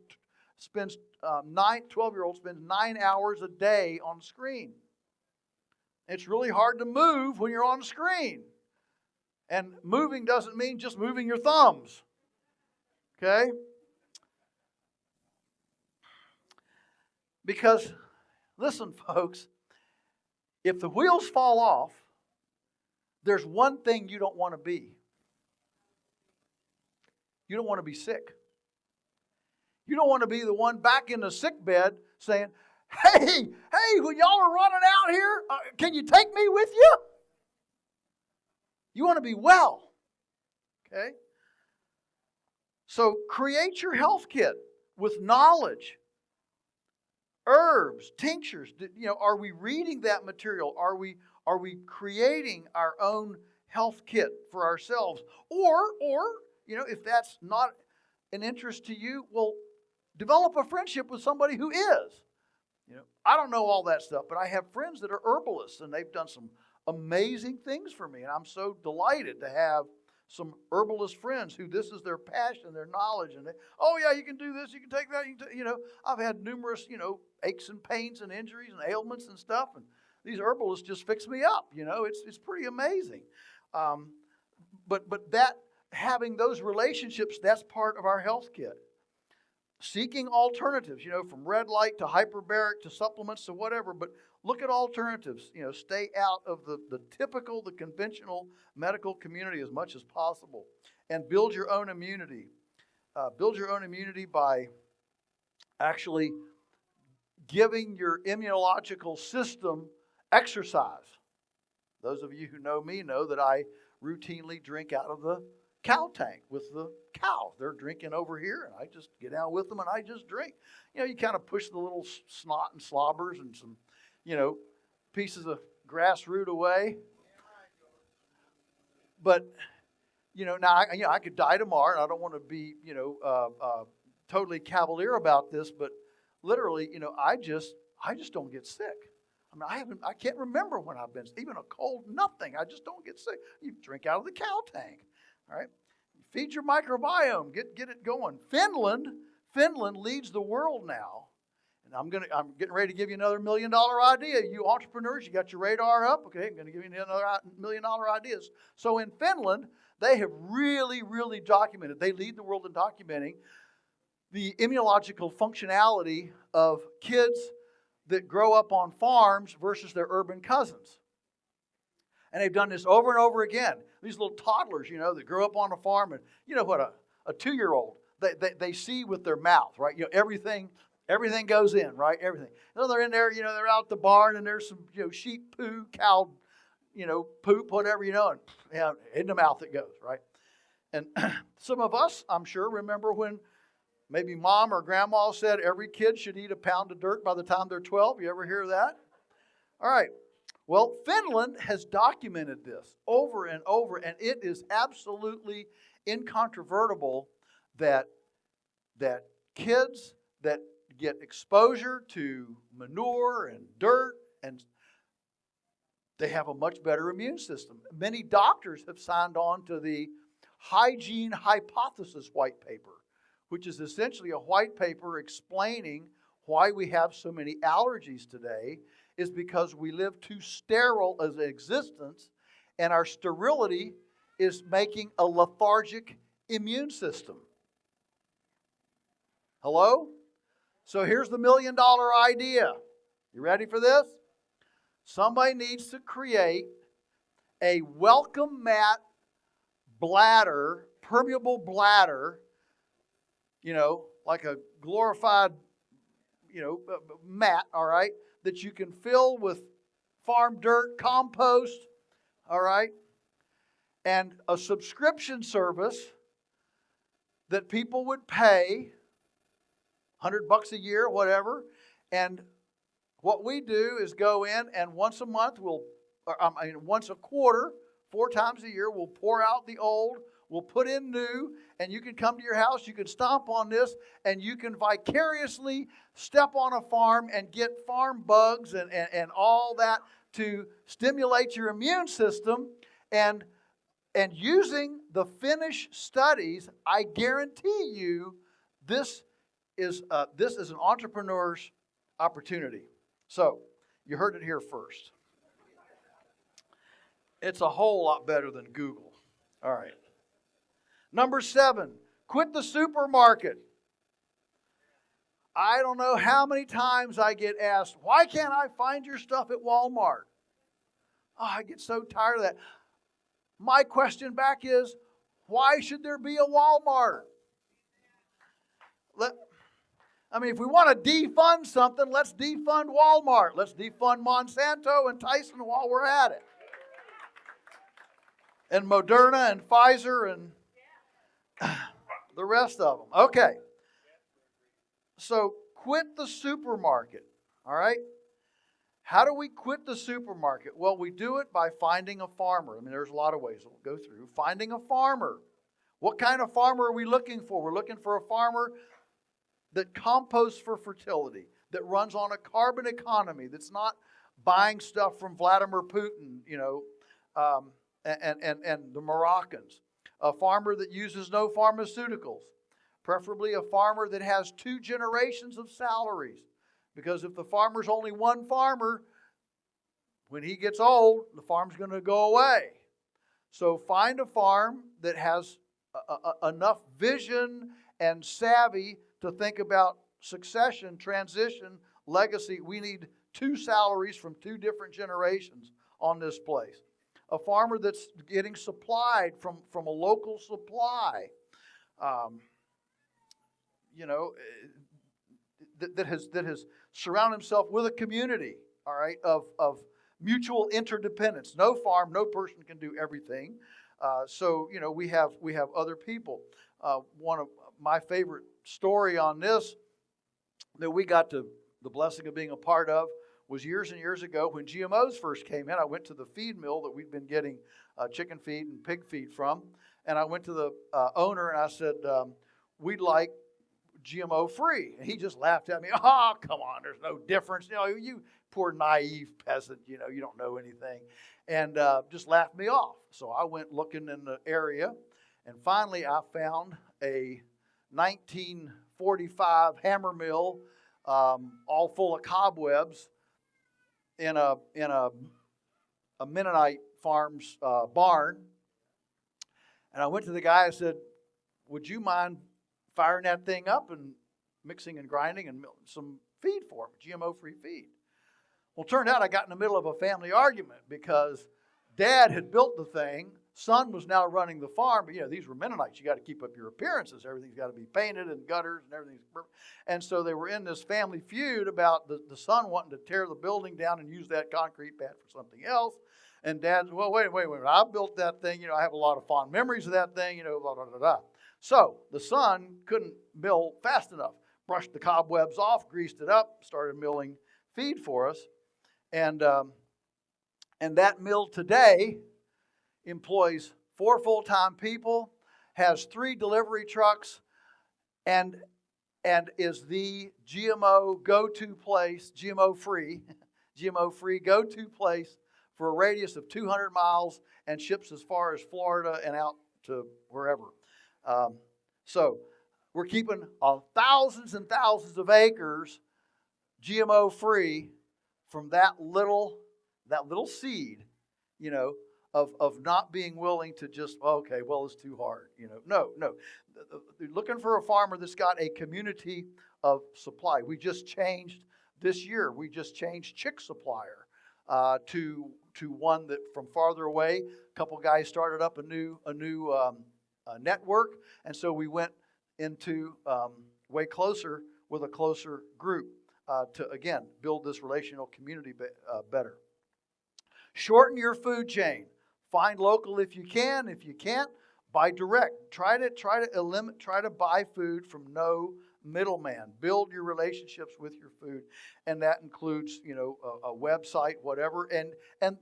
12-year-old spends 9 hours a day on screen. It's really hard to move when you're on screen. And moving doesn't mean just moving your thumbs. Okay? Because, listen, folks, if the wheels fall off, there's one thing you don't want to be. You don't want to be sick. You don't want to be the one back in the sick bed saying, hey, when y'all are running out here, can you take me with you? You want to be well. Okay? So create your health kit with knowledge. Herbs, tinctures. Are we reading that material? Are we creating our own health kit for ourselves? Or if that's not an interest to you, well, develop a friendship with somebody who is. I don't know all that stuff, but I have friends that are herbalists, and they've done some amazing things for me, and I'm so delighted to have some herbalist friends who this is their passion, their knowledge, and you can do this, you can take that, I've had numerous, aches and pains and injuries and ailments and stuff, and these herbalists just fix me up, it's pretty amazing. But that, having those relationships, that's part of our health kit. Seeking alternatives, from red light to hyperbaric to supplements to whatever, but look at alternatives. Stay out of the typical, the conventional medical community as much as possible. And build your own immunity. Build your own immunity by actually giving your immunological system exercise. Those of you who know me know that I routinely drink out of the cow tank with the cows. They're drinking over here, and I just get down with them and I just drink. You kind of push the little snot and slobbers and some, pieces of grass root away. But, now I could die tomorrow, and I don't want to be, totally cavalier about this, but literally, I just don't get sick. I can't remember when I've been, even a cold, nothing. I just don't get sick. You drink out of the cow tank. All right, feed your microbiome. Get it going. Finland leads the world now, and I'm getting ready to give you another $1 million idea. You entrepreneurs, you got your radar up. Okay, I'm going to give you another $1 million ideas. So in Finland, they have really, really documented. They lead the world in documenting the immunological functionality of kids that grow up on farms versus their urban cousins. And they've done this over and over again. These little toddlers, that grow up on a farm, and what a 2-year-old, they see with their mouth, right? Everything goes in, right? Everything. They're in there, they're out the barn, and there's some, sheep poo, cow, poop, whatever, and in the mouth it goes, right? And some of us, I'm sure, remember when maybe mom or grandma said every kid should eat a pound of dirt by the time they're 12. You ever hear that? All right. Well, Finland has documented this over and over, and it is absolutely incontrovertible that kids that get exposure to manure and dirt, and they have a much better immune system. Many doctors have signed on to the Hygiene Hypothesis white paper, which is essentially a white paper explaining why we have so many allergies today, is because we live too sterile as an existence, and our sterility is making a lethargic immune system. Hello? So here's the $1 million idea. You ready for this? Somebody needs to create a welcome mat bladder, permeable bladder, like a glorified, mat, all right, that you can fill with farm dirt, compost, all right, and a subscription service that people would pay $100 a year, whatever. And what we do is go in and once a month, once a quarter, 4 times a year, we'll pour out the old, we'll put in new, and you can come to your house, you can stomp on this, and you can vicariously step on a farm and get farm bugs and all that to stimulate your immune system. And using the Finnish studies, I guarantee you this is an entrepreneur's opportunity. So, you heard it here first. It's a whole lot better than Google. All right. Number 7, quit the supermarket. I don't know how many times I get asked, why can't I find your stuff at Walmart? Oh, I get so tired of that. My question back is, why should there be a Walmart? If we want to defund something, let's defund Walmart. Let's defund Monsanto and Tyson while we're at it. And Moderna and Pfizer and the rest of them. Okay. So quit the supermarket. All right? How do we quit the supermarket? Well, we do it by finding a farmer. There's a lot of ways we'll go through. Finding a farmer. What kind of farmer are we looking for? We're looking for a farmer that composts for fertility, that runs on a carbon economy, that's not buying stuff from Vladimir Putin, and the Moroccans. A farmer that uses no pharmaceuticals. Preferably a farmer that has 2 generations of salaries. Because if the farmer's only one farmer, when he gets old, the farm's going to go away. So find a farm that has enough vision and savvy to think about succession, transition, legacy. We need 2 salaries from 2 different generations on this place. A farmer that's getting supplied from a local supply. That has surrounded himself with a community, all right, of mutual interdependence. No farm, no person can do everything. So we have other people. One of my favorite story on this that we got the blessing of being a part of was years and years ago when GMOs first came in. I went to the feed mill that we'd been getting chicken feed and pig feed from, and I went to the owner and I said, we'd like GMO free. And he just laughed at me. Oh, come on, there's no difference. You poor naive peasant, you don't know anything. And just laughed me off. So I went looking in the area, and finally I found a 1945 hammer mill, all full of cobwebs, in a Mennonite Farms barn. And I went to the guy and said, would you mind firing that thing up and mixing and grinding and some feed for him, GMO-free feed? Well, it turned out I got in the middle of a family argument because Dad had built the thing. Son was now running the farm. But, these were Mennonites. You got to keep up your appearances. Everything's got to be painted and gutters and everything's perfect. And so they were in this family feud about the son wanting to tear the building down and use that concrete pad for something else. And Dad's, well, wait. I built that thing. I have a lot of fond memories of that thing, blah, blah, blah, blah. So the son couldn't mill fast enough. Brushed the cobwebs off, greased it up, started milling feed for us. And that mill today employs 4 full-time people, has 3 delivery trucks, and is the GMO go-to place, GMO-free go-to place for a radius of 200 miles and ships as far as Florida and out to wherever. So we're keeping thousands and thousands of acres GMO-free from that little seed, of not being willing to just, okay, well, it's too hard. No. They're looking for a farmer that's got a community of supply. This year, we just changed chick supplier to one that from farther away. A couple guys started up a new network, and so we went into way closer with a closer group to, again, build this relational community better. Shorten your food chain. Find local if you can. If you can't, buy direct. Try to buy food from no middleman. Build your relationships with your food, and that includes, a website, whatever. And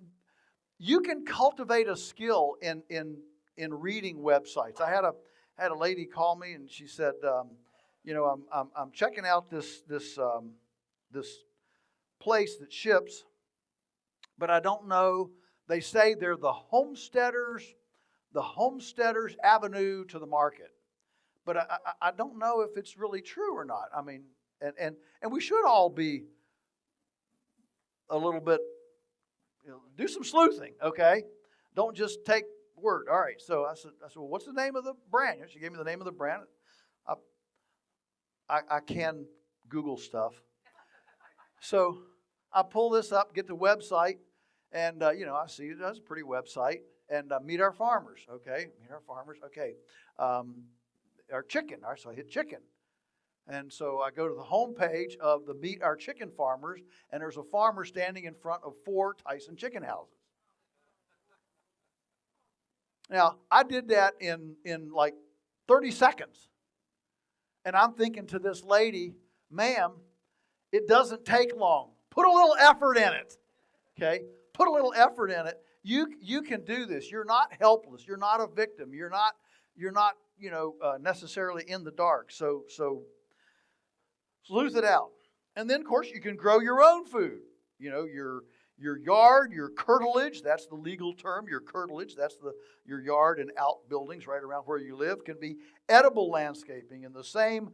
you can cultivate a skill in reading websites. I had a lady call me, and she said, I'm checking out this place that ships, but I don't know. They say they're the homesteaders avenue to the market, but I don't know if it's really true or not. I mean, and we should all be a little bit, do some sleuthing, okay? Don't just take word. All right. So I said, well, what's the name of the brand? She gave me the name of the brand. I can Google stuff. So I pull this up, get the website, and, I see that's a pretty website. And meet our farmers, okay? Meet our farmers, okay. Our chicken, all right, so I hit chicken. And so I go to the homepage of the Meet Our Chicken Farmers, and there's a farmer standing in front of 4 Tyson chicken houses. Now, I did that in like 30 seconds. And I'm thinking to this lady, ma'am, it doesn't take long. Put a little effort in it, okay? Put a little effort in it. You can do this. You're not helpless. You're not a victim. You're not necessarily in the dark. So sleuth it out. And then, of course, you can grow your own food. Your yard, your curtilage, that's the legal term, your curtilage, that's your yard and outbuildings right around where you live, can be edible landscaping in the same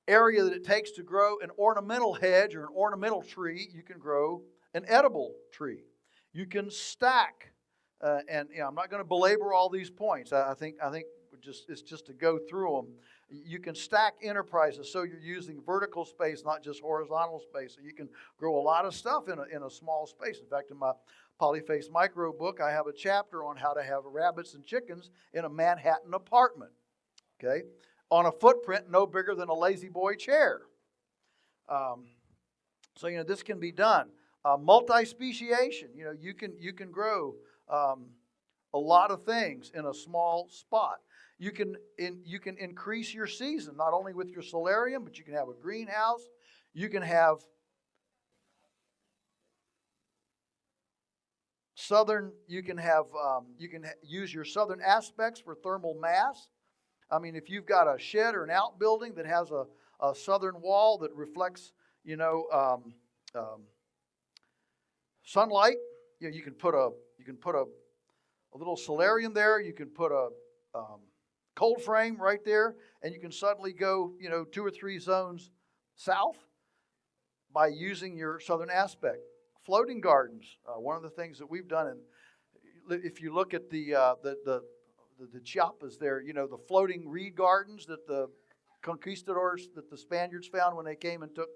area that it takes to grow an ornamental hedge or an ornamental tree. You can grow an edible tree. You can stack, and I'm not going to belabor all these points. I think it's just to go through them. You can stack enterprises, so you're using vertical space, not just horizontal space. So you can grow a lot of stuff in a small space. In fact, in my Polyface Micro book, I have a chapter on how to have rabbits and chickens in a Manhattan apartment, okay, on a footprint no bigger than a lazy boy chair. So this can be done. Multi-speciation, you can grow a lot of things in a small spot. You can increase your season, not only with your solarium, but you can have a greenhouse. You can have you can use your southern aspects for thermal mass. I mean, if you've got a shed or an outbuilding that has a southern wall that reflects, sunlight, you can put a little solarium there. You can put a cold frame right there, and you can suddenly go 2 or 3 zones south by using your southern aspect. Floating gardens, one of the things that we've done, and if you look at the Chiapas there, the floating reed gardens that the conquistadors, that the Spaniards found when they came and took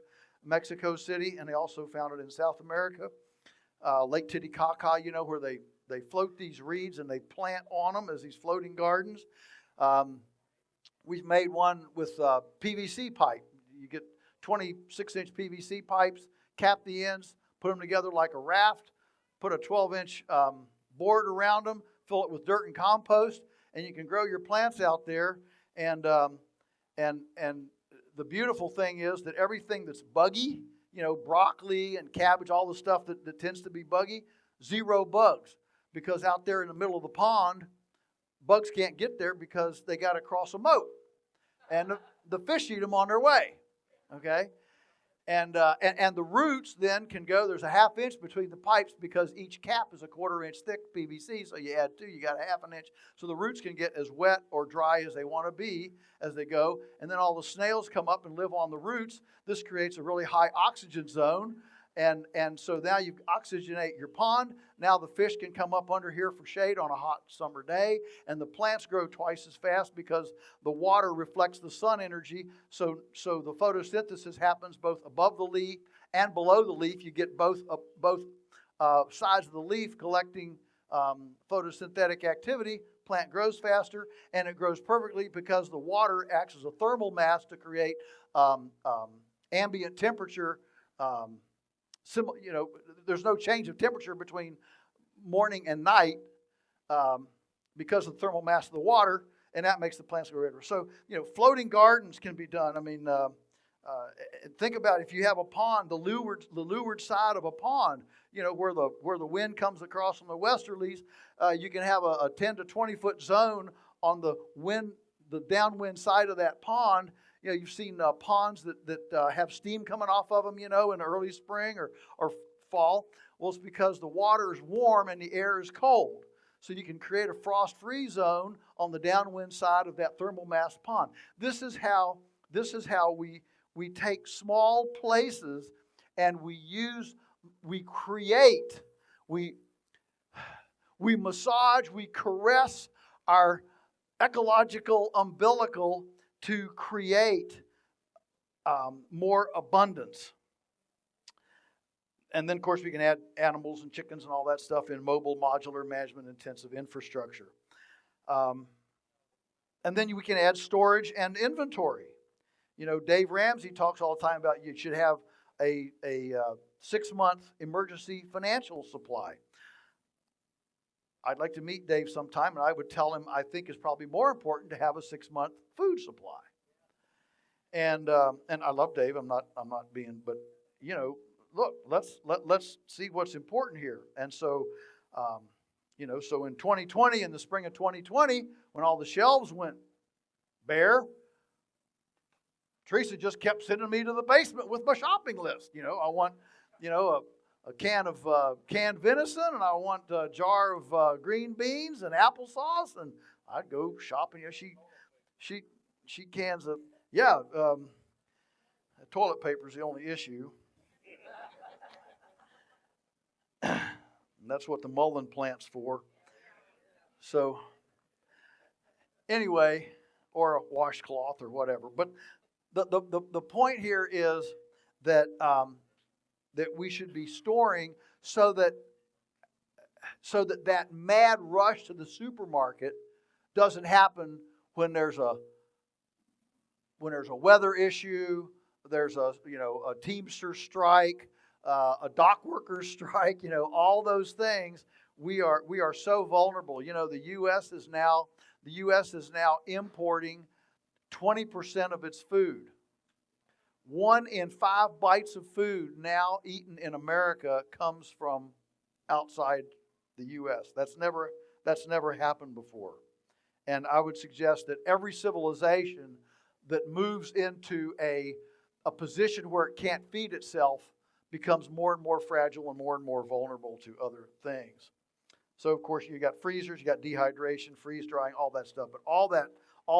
Mexico City, and they also found it in South America. Lake Titicaca, where they float these reeds and they plant on them as these floating gardens. We've made one with PVC pipe. You get 26-inch PVC pipes, cap the ends, put them together like a raft, put a 12-inch board around them, fill it with dirt and compost, and you can grow your plants out there. And the beautiful thing is that everything that's buggy, broccoli and cabbage, all the stuff that tends to be buggy, 0 bugs. Because out there in the middle of the pond, bugs can't get there because they got to cross a moat. And the fish eat them on their way. Okay? And the roots then can go, there's a 1/2 inch between the pipes because each cap is a 1/4 inch thick PVC. So you add 2, you got a 1/2 inch. So the roots can get as wet or dry as they want to be as they go. And then all the snails come up and live on the roots. This creates a really high oxygen zone. And so now you oxygenate your pond. Now the fish can come up under here for shade on a hot summer day. And the plants grow twice as fast because the water reflects the sun energy. So the photosynthesis happens both above the leaf and below the leaf. You get both sides of the leaf collecting photosynthetic activity. Plant grows faster, and it grows perfectly because the water acts as a thermal mass to create ambient temperature. There's no change of temperature between morning and night because of the thermal mass of the water, and that makes the plants go redder. So, floating gardens can be done. I mean, think about if you have a pond, the leeward side of a pond, where the wind comes across from the westerlies, you can have a 10 to 20 foot zone on the downwind side of that pond. You've seen ponds that have steam coming off of them, in early spring or fall. Well, it's because the water is warm and the air is cold. So you can create a frost-free zone on the downwind side of that thermal mass pond. This is how we take small places and we create, we massage, we caress our ecological umbilical to create more abundance. And then, of course, we can add animals and chickens and all that stuff in mobile, modular, management-intensive infrastructure. And then we can add storage and inventory. Dave Ramsey talks all the time about you should have a 6-month emergency financial supply. I'd like to meet Dave sometime, and I would tell him I think it's probably more important to have a 6-month food supply. And I love Dave. I'm not being, but look, let's see what's important here. And so, so in 2020, in the spring of 2020, when all the shelves went bare, Teresa just kept sending me to the basement with my shopping list. I want, a can of canned venison, and I want a jar of green beans and applesauce, and I'd go shopping. She cans of, toilet paper's the only issue. And that's what the mullein plant's for. So, anyway, or a washcloth or whatever. But the point here is that we should be storing so that mad rush to the supermarket doesn't happen when there's a weather issue, there's a Teamster strike, a dock workers strike, all those things. We are so vulnerable. The U.S. is now importing 20% of its food. 1 in 5 bites of food now eaten in America comes from outside the U.S. That's never happened before. And I would suggest that every civilization that moves into a position where it can't feed itself becomes more and more fragile and more vulnerable to other things. So, of course, you got freezers, you got dehydration, freeze drying, all that stuff. But all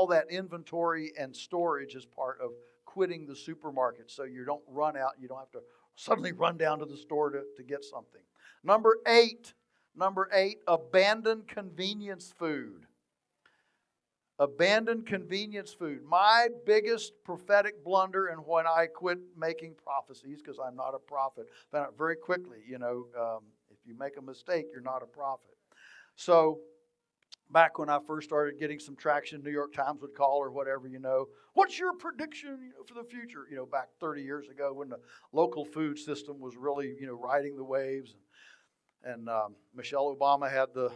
that inventory and storage is part of quitting the supermarket, so you don't run out. You don't have to suddenly run down to the store to get something. Number eight, abandoned convenience food. Abandoned convenience food. My biggest prophetic blunder, and when I quit making prophecies, because I'm not a prophet, found out very quickly, if you make a mistake, you're not a prophet. So, back when I first started getting some traction, New York Times would call or whatever, what's your prediction for the future? Back 30 years ago when the local food system was really, riding the waves. And Michelle Obama had the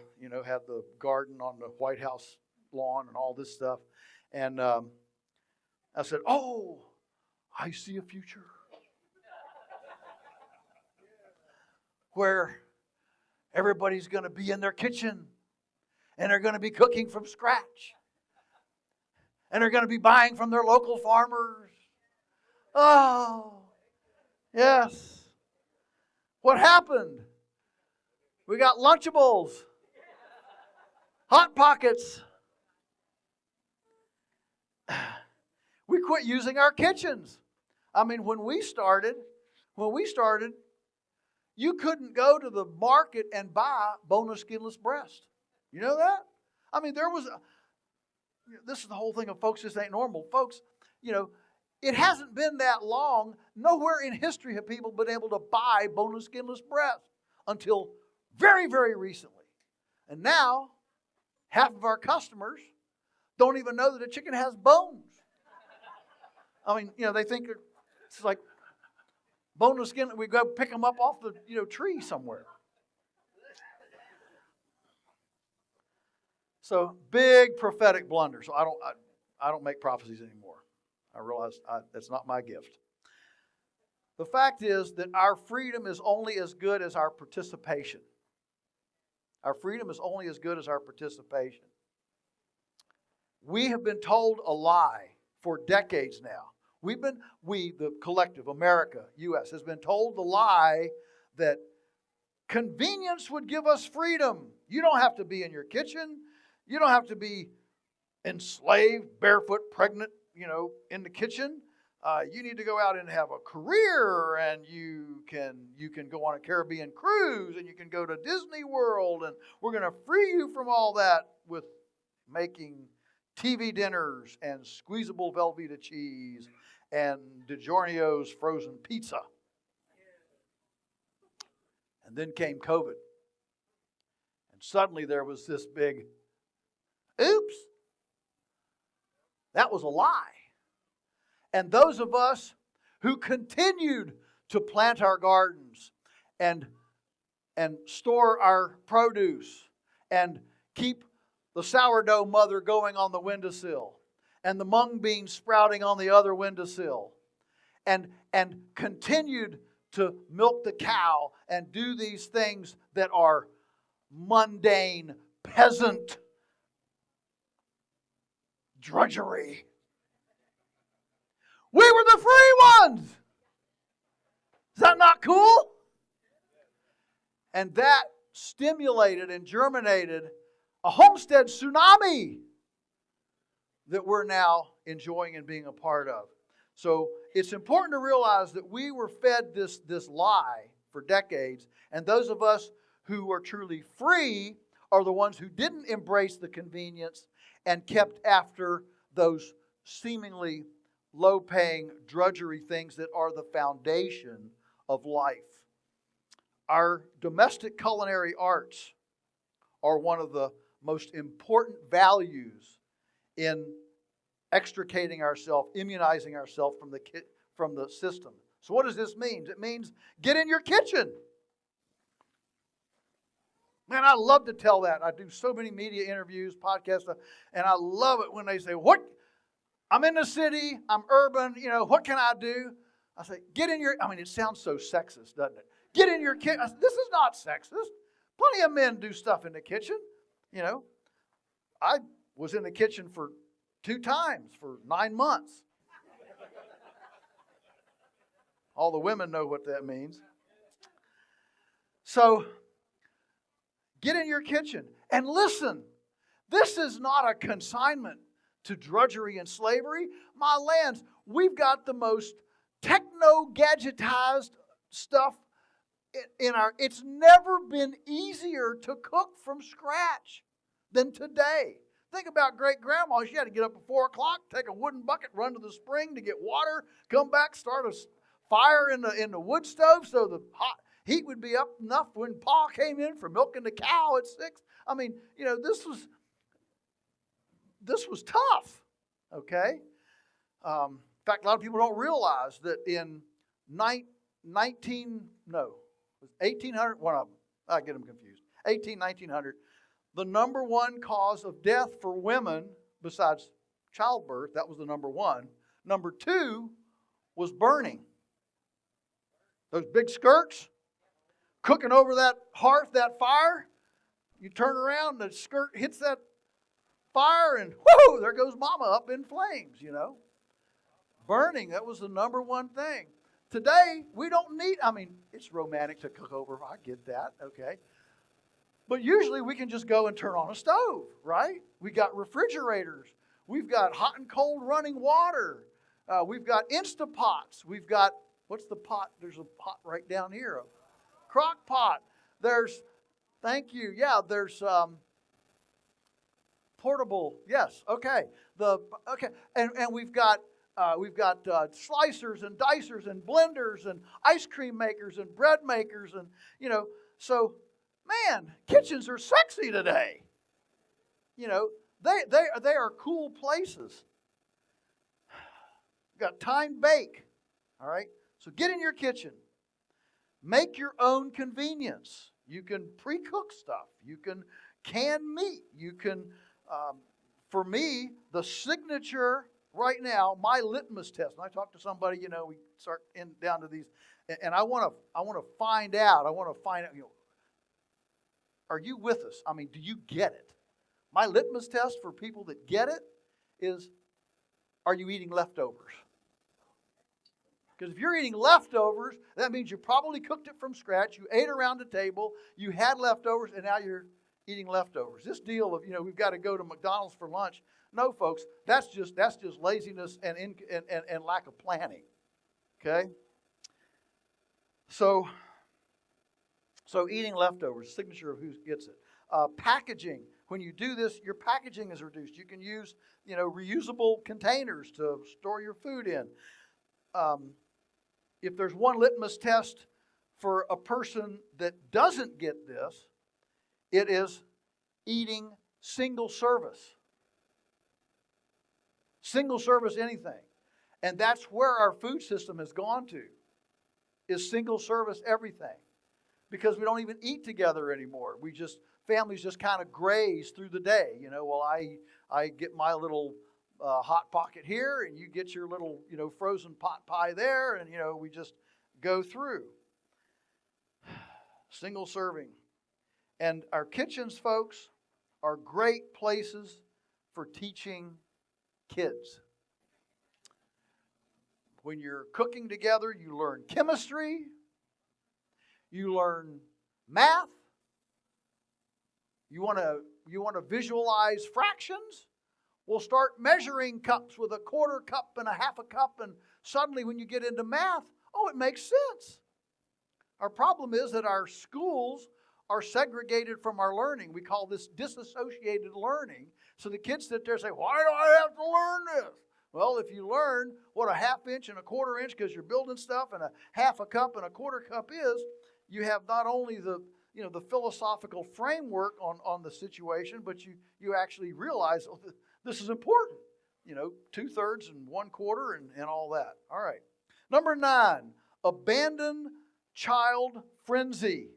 garden on the White House lawn and all this stuff. And I said, I see a future where everybody's going to be in their kitchen and they're going to be cooking from scratch. And they're going to be buying from their local farmers. Oh, yes. What happened? We got Lunchables, Hot Pockets. We quit using our kitchens. I mean, when we started, you couldn't go to the market and buy boneless, skinless breast. You know that? I mean, this is the whole thing of folks, this ain't normal. Folks, it hasn't been that long. Nowhere in history have people been able to buy boneless, skinless breast until very, very recently. And now, half of our customers don't even know that a chicken has bones. I mean, they think it's like boneless skin. We go pick them up off the tree somewhere. So big prophetic blunder. So I don't make prophecies anymore. I realize that's not my gift. The fact is that our freedom is only as good as our participation. Our freedom is only as good as our participation. We have been told a lie for decades now. We, the collective, America, U.S., has been told the lie that convenience would give us freedom. You don't have to be in your kitchen. You don't have to be enslaved, barefoot, pregnant, in the kitchen. You need to go out and have a career, and you can go on a Caribbean cruise, and you can go to Disney World, and we're going to free you from all that with making TV dinners and squeezable Velveeta cheese and DiGiorno's frozen pizza. And then came COVID. And suddenly there was this big, oops, that was a lie. And those of us who continued to plant our gardens and store our produce and keep the sourdough mother going on the windowsill and the mung beans sprouting on the other windowsill and continued to milk the cow and do these things that are mundane, peasant drudgery. We were the free ones. Is that not cool? And that stimulated and germinated a homestead tsunami that we're now enjoying and being a part of. So it's important to realize that we were fed this lie for decades, and those of us who are truly free are the ones who didn't embrace the convenience and kept after those seemingly low-paying drudgery things that are the foundation of life. Our domestic culinary arts are one of the most important values in extricating ourselves, immunizing ourselves from the system. So what does this mean? It means get in your kitchen. Man, I love to tell that. I do so many media interviews, podcasts, and I love it when they say, "What? I'm in the city, I'm urban, what can I do?" I say, it sounds so sexist, doesn't it? Get in your kitchen. This is not sexist. Plenty of men do stuff in the kitchen. I was in the kitchen for 2 times for 9 months. All the women know what that means. So, get in your kitchen. And listen, this is not a consignment to drudgery and slavery. My lands, we've got the most techno-gadgetized stuff in our... It's never been easier to cook from scratch than today. Think about great-grandma. She had to get up at 4 o'clock, take a wooden bucket, run to the spring to get water, come back, start a fire in the wood stove so the hot heat would be up enough when Pa came in for milking the cow at 6. This was tough, okay? In fact, a lot of people don't realize that in 1800, one of them, I get them confused, 1900, the number one cause of death for women, besides childbirth, that was the number one. Number 2 was burning. Those big skirts, cooking over that hearth, that fire, you turn around, the skirt hits that fire, and whoo, there goes mama up in flames, Burning, that was the number one thing. Today, we don't need, it's romantic to cook over, I get that, okay. But usually we can just go and turn on a stove, right? We got refrigerators. We've got hot and cold running water. We've got Instapots. We've got, what's the pot? There's a pot right down here, a crock pot. There's, thank you, yeah, there's portable, yes, okay. And we've got slicers and dicers and blenders and ice cream makers and bread makers and, so, man, kitchens are sexy today. They are cool places. We've got time bake, all right? So get in your kitchen. Make your own convenience. You can pre-cook stuff. You can can meat. You can For me, the signature right now, my litmus test. And I talk to somebody, we start down to these, and I want to find out. Are you with us? I mean, do you get it? My litmus test for people that get it is, are you eating leftovers? Because if you're eating leftovers, that means you probably cooked it from scratch. You ate around the table. You had leftovers, and now you're eating leftovers. This deal of, we've got to go to McDonald's for lunch. No, folks, that's just laziness and lack of planning. Okay? So eating leftovers, signature of who gets it. Packaging. When you do this, your packaging is reduced. You can use, reusable containers to store your food in. If there's one litmus test for a person that doesn't get this, it is eating single service. Single service anything. And that's where our food system has gone to, is single service everything. Because we don't even eat together anymore. Families just kind of graze through the day. I get my little hot pocket here, and you get your little, frozen pot pie there, and, we just go through. Single serving. And our kitchens, folks, are great places for teaching kids. When you're cooking together, you learn chemistry, you learn math, you want to visualize fractions. We'll start measuring cups with a quarter cup and a half a cup, and suddenly when you get into math, it makes sense. Our problem is that our schools are segregated from our learning. We call this disassociated learning. So the kids sit there and say, why do I have to learn this? Well, if you learn what a half inch and a quarter inch, because you're building stuff, and a half a cup and a quarter cup is, you have not only the philosophical framework on the situation, but you actually realize, this is important. 2/3 and 1/4 and all that. All right. Number 9, abandon child frenzy.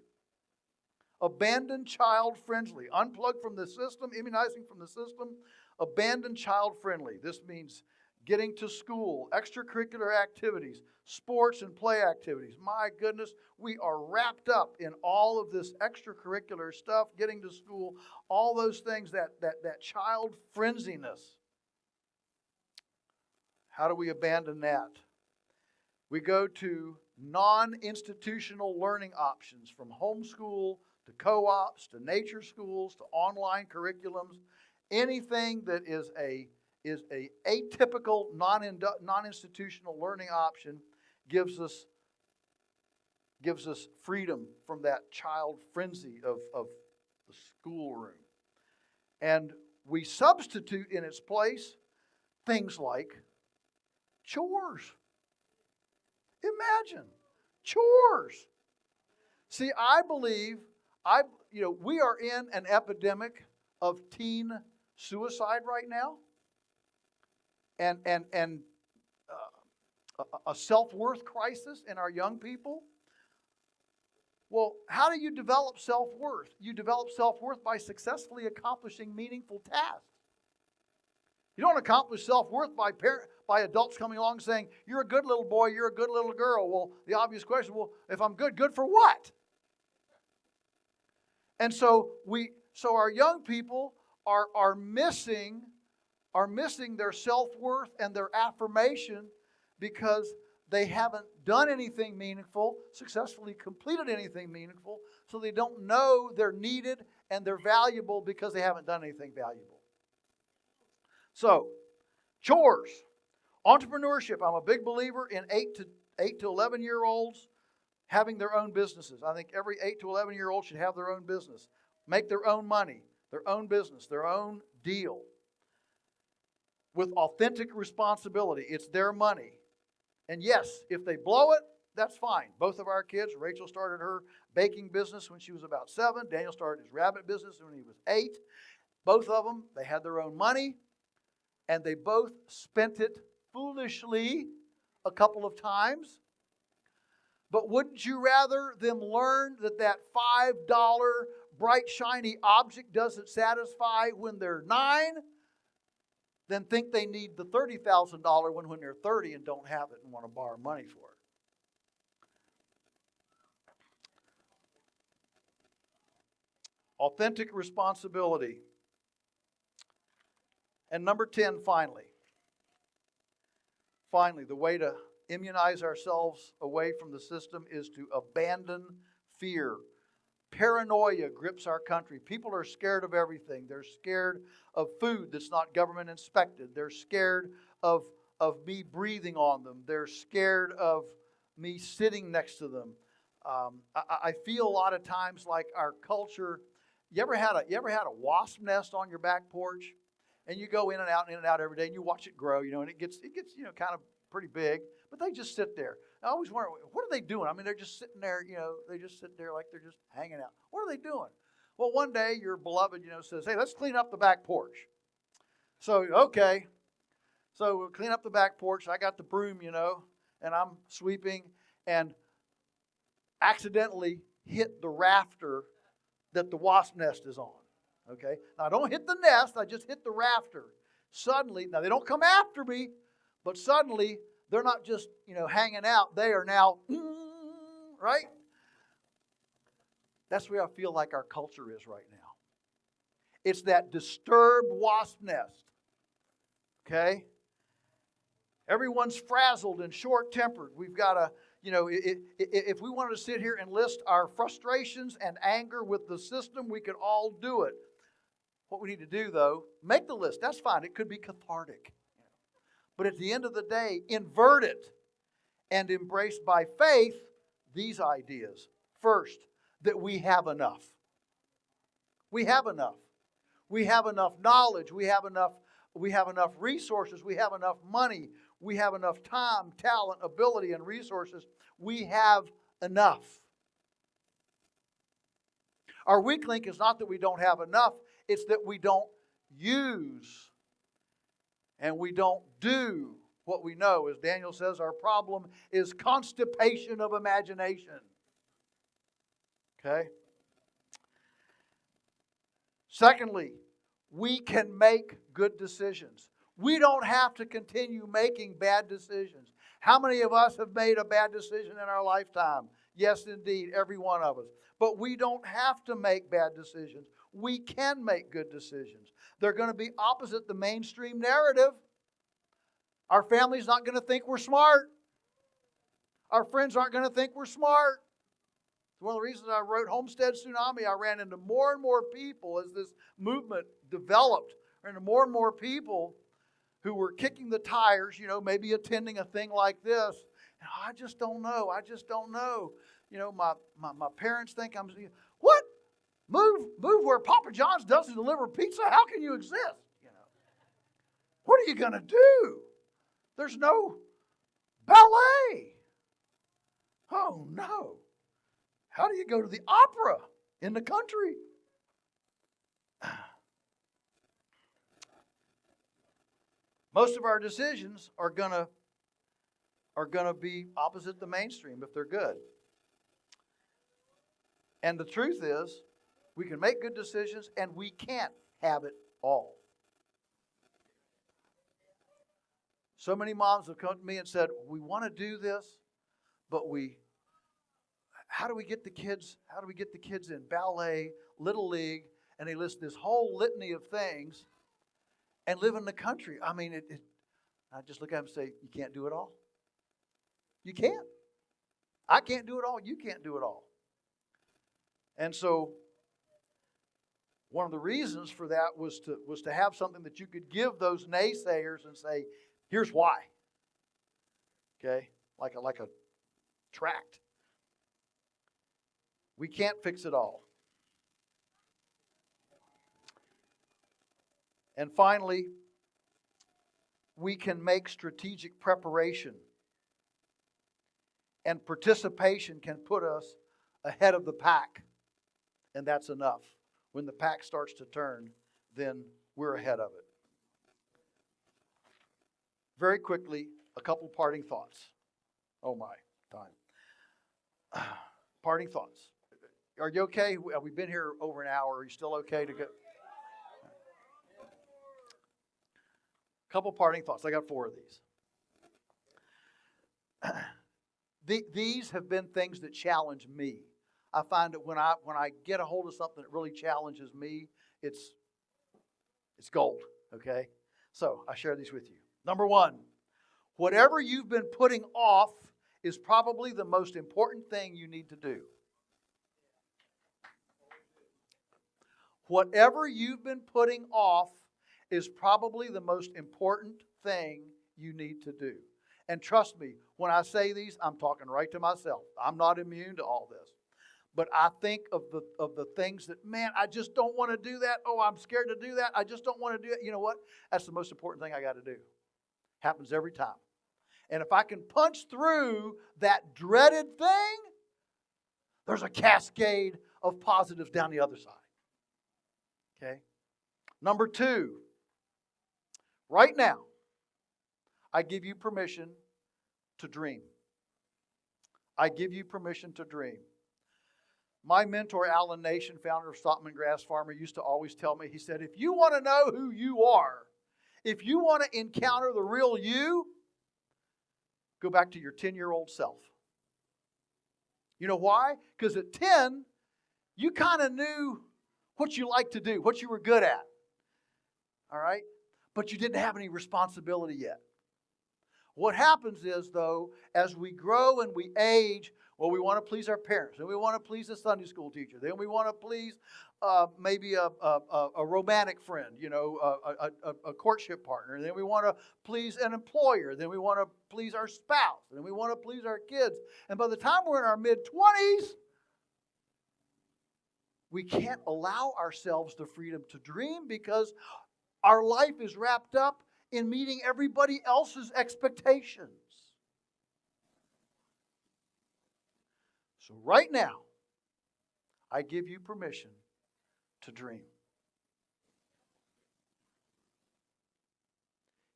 Abandon child friendly. Unplug from the system, immunizing from the system. Abandon child friendly. This means getting to school, extracurricular activities, sports and play activities. My goodness, we are wrapped up in all of this extracurricular stuff, getting to school, all those things, that child frenziness. How do we abandon that? We go to non-institutional learning options, from homeschool to co-ops to nature schools to online curriculums. Anything that is a atypical non-institutional learning option gives us freedom from that child frenzy of the schoolroom. And we substitute in its place things like chores. Imagine chores. See, I believe we are in an epidemic of teen suicide right now, and a self-worth crisis in our young people. Well, how do you develop self-worth? You develop self-worth by successfully accomplishing meaningful tasks. You don't accomplish self-worth by adults coming along saying, you're a good little boy, you're a good little girl. Well, the obvious question, if I'm good for what? And so our young people are missing their self-worth and their affirmation because they haven't done anything meaningful, successfully completed anything meaningful, so they don't know they're needed and they're valuable because they haven't done anything valuable. So, chores, entrepreneurship. I'm a big believer in 8 to 11-year-olds having their own businesses. I think every 8 to 11-year-old should have their own business, make their own money, their own business, their own deal, with authentic responsibility. It's their money. And yes, if they blow it, that's fine. Both of our kids, Rachel started her baking business when she was about 7. Daniel started his rabbit business when he was 8. Both of them, they had their own money, and they both spent it foolishly a couple of times. But wouldn't you rather them learn that $5 bright, shiny object doesn't satisfy when they're 9, then think they need the $30,000 when they're 30 and don't have it and want to borrow money for it. Authentic responsibility. And number 10, finally, the way to immunize ourselves away from the system is to abandon fear. Paranoia grips our country. People are scared of everything. They're scared of food that's not government inspected. They're scared of me breathing on them. They're scared of me sitting next to them. I feel a lot of times like our culture. You ever had a wasp nest on your back porch? And you go in and out every day, and you watch it grow, and it gets kind of pretty big. But they just sit there. I always wonder, what are they doing? I mean, they're just sitting there, they just sit there like they're just hanging out. What are they doing? Well, one day your beloved, says, hey, let's clean up the back porch. So, okay. So we'll clean up the back porch. I got the broom, and I'm sweeping and accidentally hit the rafter that the wasp nest is on. Okay? Now, I don't hit the nest. I just hit the rafter. Suddenly, now they don't come after me, but suddenly they're not just, hanging out. They are now, right? That's where I feel like our culture is right now. It's that disturbed wasp nest. Okay? Everyone's frazzled and short-tempered. We've got to, if we wanted to sit here and list our frustrations and anger with the system, we could all do it. What we need to do, though, make the list. That's fine. It could be cathartic. But at the end of the day, invert it and embrace by faith these ideas. First, that we have enough. We have enough. We have enough knowledge. We have enough resources. We have enough money. We have enough time, talent, ability, and resources. We have enough. Our weak link is not that we don't have enough. It's that we don't use and we don't do what we know. As Daniel says, our problem is constipation of imagination. Okay? Secondly, we can make good decisions. We don't have to continue making bad decisions. How many of us have made a bad decision in our lifetime? Yes, indeed, every one of us. But we don't have to make bad decisions. We can make good decisions. They're going to be opposite the mainstream narrative. Our family's not going to think we're smart. Our friends aren't going to think we're smart. It's one of the reasons I wrote Homestead Tsunami. I ran into more and more people as this movement developed. I ran into more and more people who were kicking the tires, maybe attending a thing like this. And I just don't know. My parents think I'm, what? Move where Papa John's doesn't deliver pizza? How can you exist? What are you going to do? There's no ballet. Oh, no. How do you go to the opera in the country? Most of our decisions are gonna be opposite the mainstream if they're good. And the truth is, we can make good decisions and we can't have it all. So many moms have come to me and said, we want to do this, but how do we get the kids in ballet, Little League, and they list this whole litany of things and live in the country. I mean, I just look at them and say, you can't do it all. You can't. I can't do it all. You can't do it all. And so one of the reasons for that was to have something that you could give those naysayers and say, here's why. Okay? Like a tract. We can't fix it all. And finally, we can make strategic preparation. And participation can put us ahead of the pack. And that's enough. When the pack starts to turn, then we're ahead of it. Very quickly, a couple parting thoughts. Oh my, time. Parting thoughts. Are you okay? We've been here over an hour. Are you still okay to go? Couple parting thoughts. I got 4 of these. These have been things that challenge me. I find that when I get a hold of something that really challenges me, it's gold. Okay? So I share these with you. Number 1, whatever you've been putting off is probably the most important thing you need to do. Whatever you've been putting off is probably the most important thing you need to do. And trust me, when I say these, I'm talking right to myself. I'm not immune to all this. But I think of the things that, man, I just don't want to do that. Oh, I'm scared to do that. I just don't want to do it. You know what? That's the most important thing I got to do. Happens every time. And if I can punch through that dreaded thing, there's a cascade of positives down the other side. Okay? Number 2, right now, I give you permission to dream. I give you permission to dream. My mentor, Alan Nation, founder of Stockman Grass Farmer, used to always tell me, he said, if you want to know who you are, if you want to encounter the real you, go back to your 10-year-old self. You know why? Because at 10, you kind of knew what you liked to do, what you were good at. All right? But you didn't have any responsibility yet. What happens is, though, as we grow and we age, well, we want to please our parents, and we want to please the Sunday school teacher, then we want to please maybe a romantic friend, you know, a courtship partner, and then we want to please an employer, then we want to please our spouse, and then we want to please our kids. And by the time we're in our mid-20s, we can't allow ourselves the freedom to dream because our life is wrapped up in meeting everybody else's expectations. So right now, I give you permission to dream.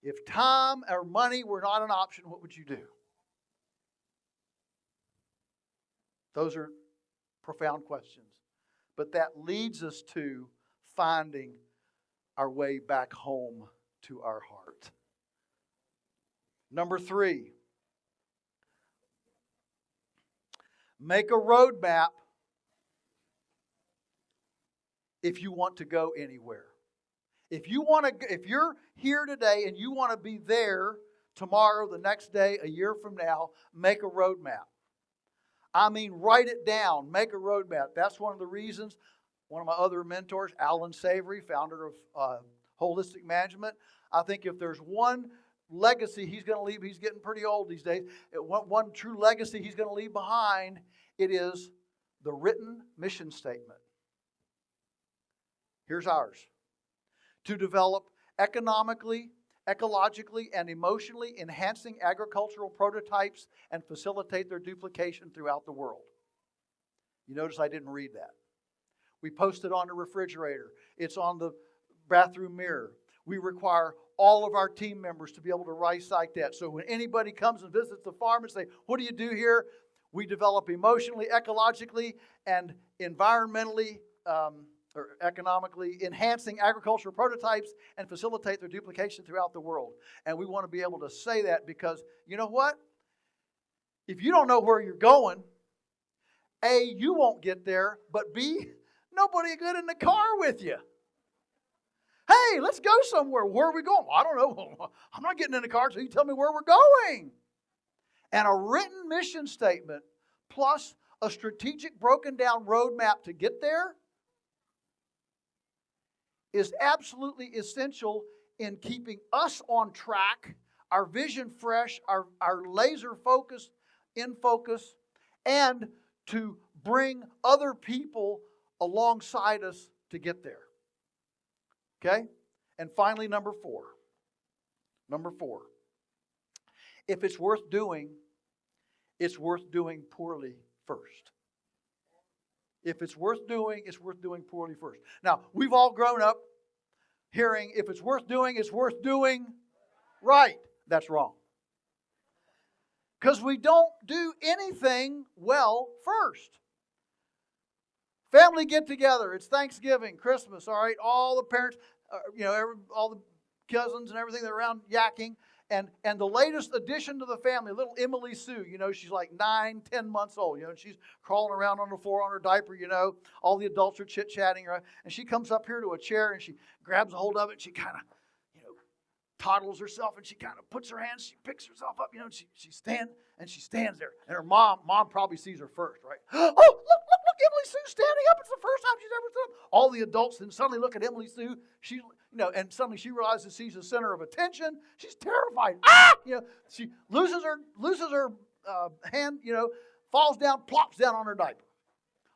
If time or money were not an option, what would you do? Those are profound questions. But that leads us to finding our way back home to our heart. Number 3, make a roadmap if you want to go anywhere. If you're here today and you want to be there tomorrow, the next day, a year from now, make a roadmap. I mean, write it down. Make a roadmap. That's one of the reasons one of my other mentors, Alan Savory, founder of Holistic Management, I think if there's one legacy he's going to leave, he's getting pretty old these days, one true legacy he's going to leave behind, it is the written mission statement. Here's ours. To develop economically, ecologically, and emotionally enhancing agricultural prototypes and facilitate their duplication throughout the world. You notice I didn't read that. We post it on the refrigerator. It's on the bathroom mirror. We require all of our team members to be able to recite that. So when anybody comes and visits the farm and say, what do you do here? We develop emotionally, ecologically, and environmentally or economically enhancing agricultural prototypes and facilitate their duplication throughout the world. And we want to be able to say that because, you know what? If you don't know where you're going, A, you won't get there, but B, nobody will get in the car with you. Hey, let's go somewhere. Where are we going? Well, I don't know. I'm not getting in the car until you tell me where we're going. And a written mission statement plus a strategic broken down roadmap to get there is absolutely essential in keeping us on track, our vision fresh, our laser focus in focus, and to bring other people alongside us to get there. Okay? And finally, number 4. Number 4. If it's worth doing poorly first. If it's worth doing poorly first. Now, we've all grown up hearing, if it's worth doing right. That's wrong. Because we don't do anything well first. Family get together. It's Thanksgiving, Christmas, all right? All the parents, all the cousins and everything, they're around yakking. And the latest addition to the family, little Emily Sue, she's like 9, 10 months old, and she's crawling around on the floor on her diaper, all the adults are chit-chatting, right? And she comes up here to a chair and she grabs a hold of it and she kind of, toddles herself and she kind of puts her hands, she picks herself up, and she stands there. And her mom probably sees her first, right? Oh, look, Emily Sue's standing up. It's the first time she's ever stood up. All the adults then suddenly look at Emily Sue. She, and suddenly she realizes she's the center of attention. She's terrified. Ah! She loses her hand, falls down, plops down on her diaper.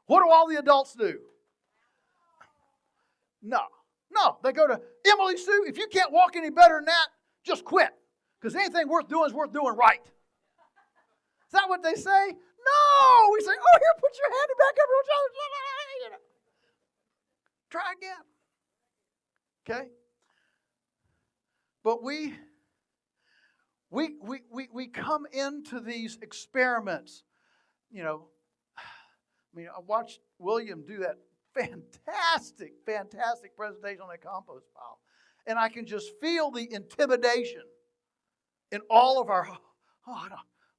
What do all the adults do? No, they go to Emily Sue. If you can't walk any better than that, just quit. Because anything worth doing is worth doing right. Is that what they say? No! We say, oh, here, put your hand back up. Try again. Okay? But we come into these experiments. I watched William do that fantastic presentation on that compost pile. And I can just feel the intimidation in all of our,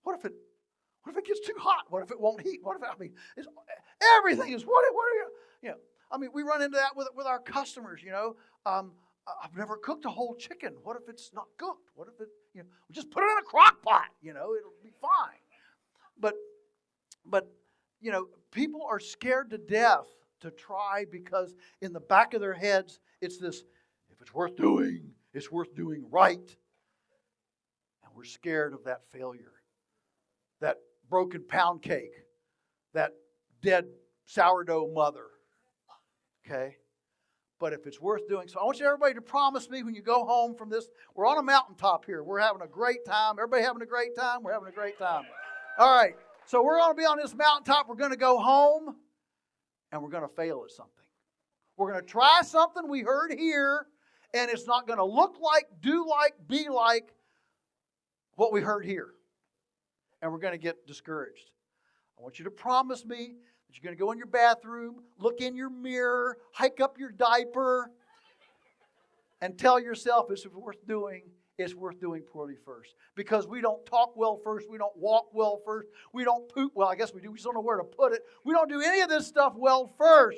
what if it gets too hot? What if it won't heat? Everything is, we run into that with our customers, I've never cooked a whole chicken. What if it's not cooked? What if we just put it in a crock pot, it'll be fine. But people are scared to death to try because in the back of their heads, it's this, if it's worth doing, it's worth doing right. And we're scared of that failure, that broken pound cake, that dead sourdough mother. Okay? But if it's worth doing, so I want everybody to promise me when you go home from this, we're on a mountaintop here. We're having a great time. Everybody having a great time? We're having a great time. All right. So we're going to be on this mountaintop. We're going to go home. And we're going to fail at something. We're going to try something we heard here, and it's not going to look like, do like, be like what we heard here. And we're going to get discouraged. I want you to promise me that you're going to go in your bathroom, look in your mirror, hike up your diaper, and tell yourself it's worth doing poorly first. Because we don't talk well first. We don't walk well first. We don't poop well. I guess we do. We just don't know where to put it. We don't do any of this stuff well first.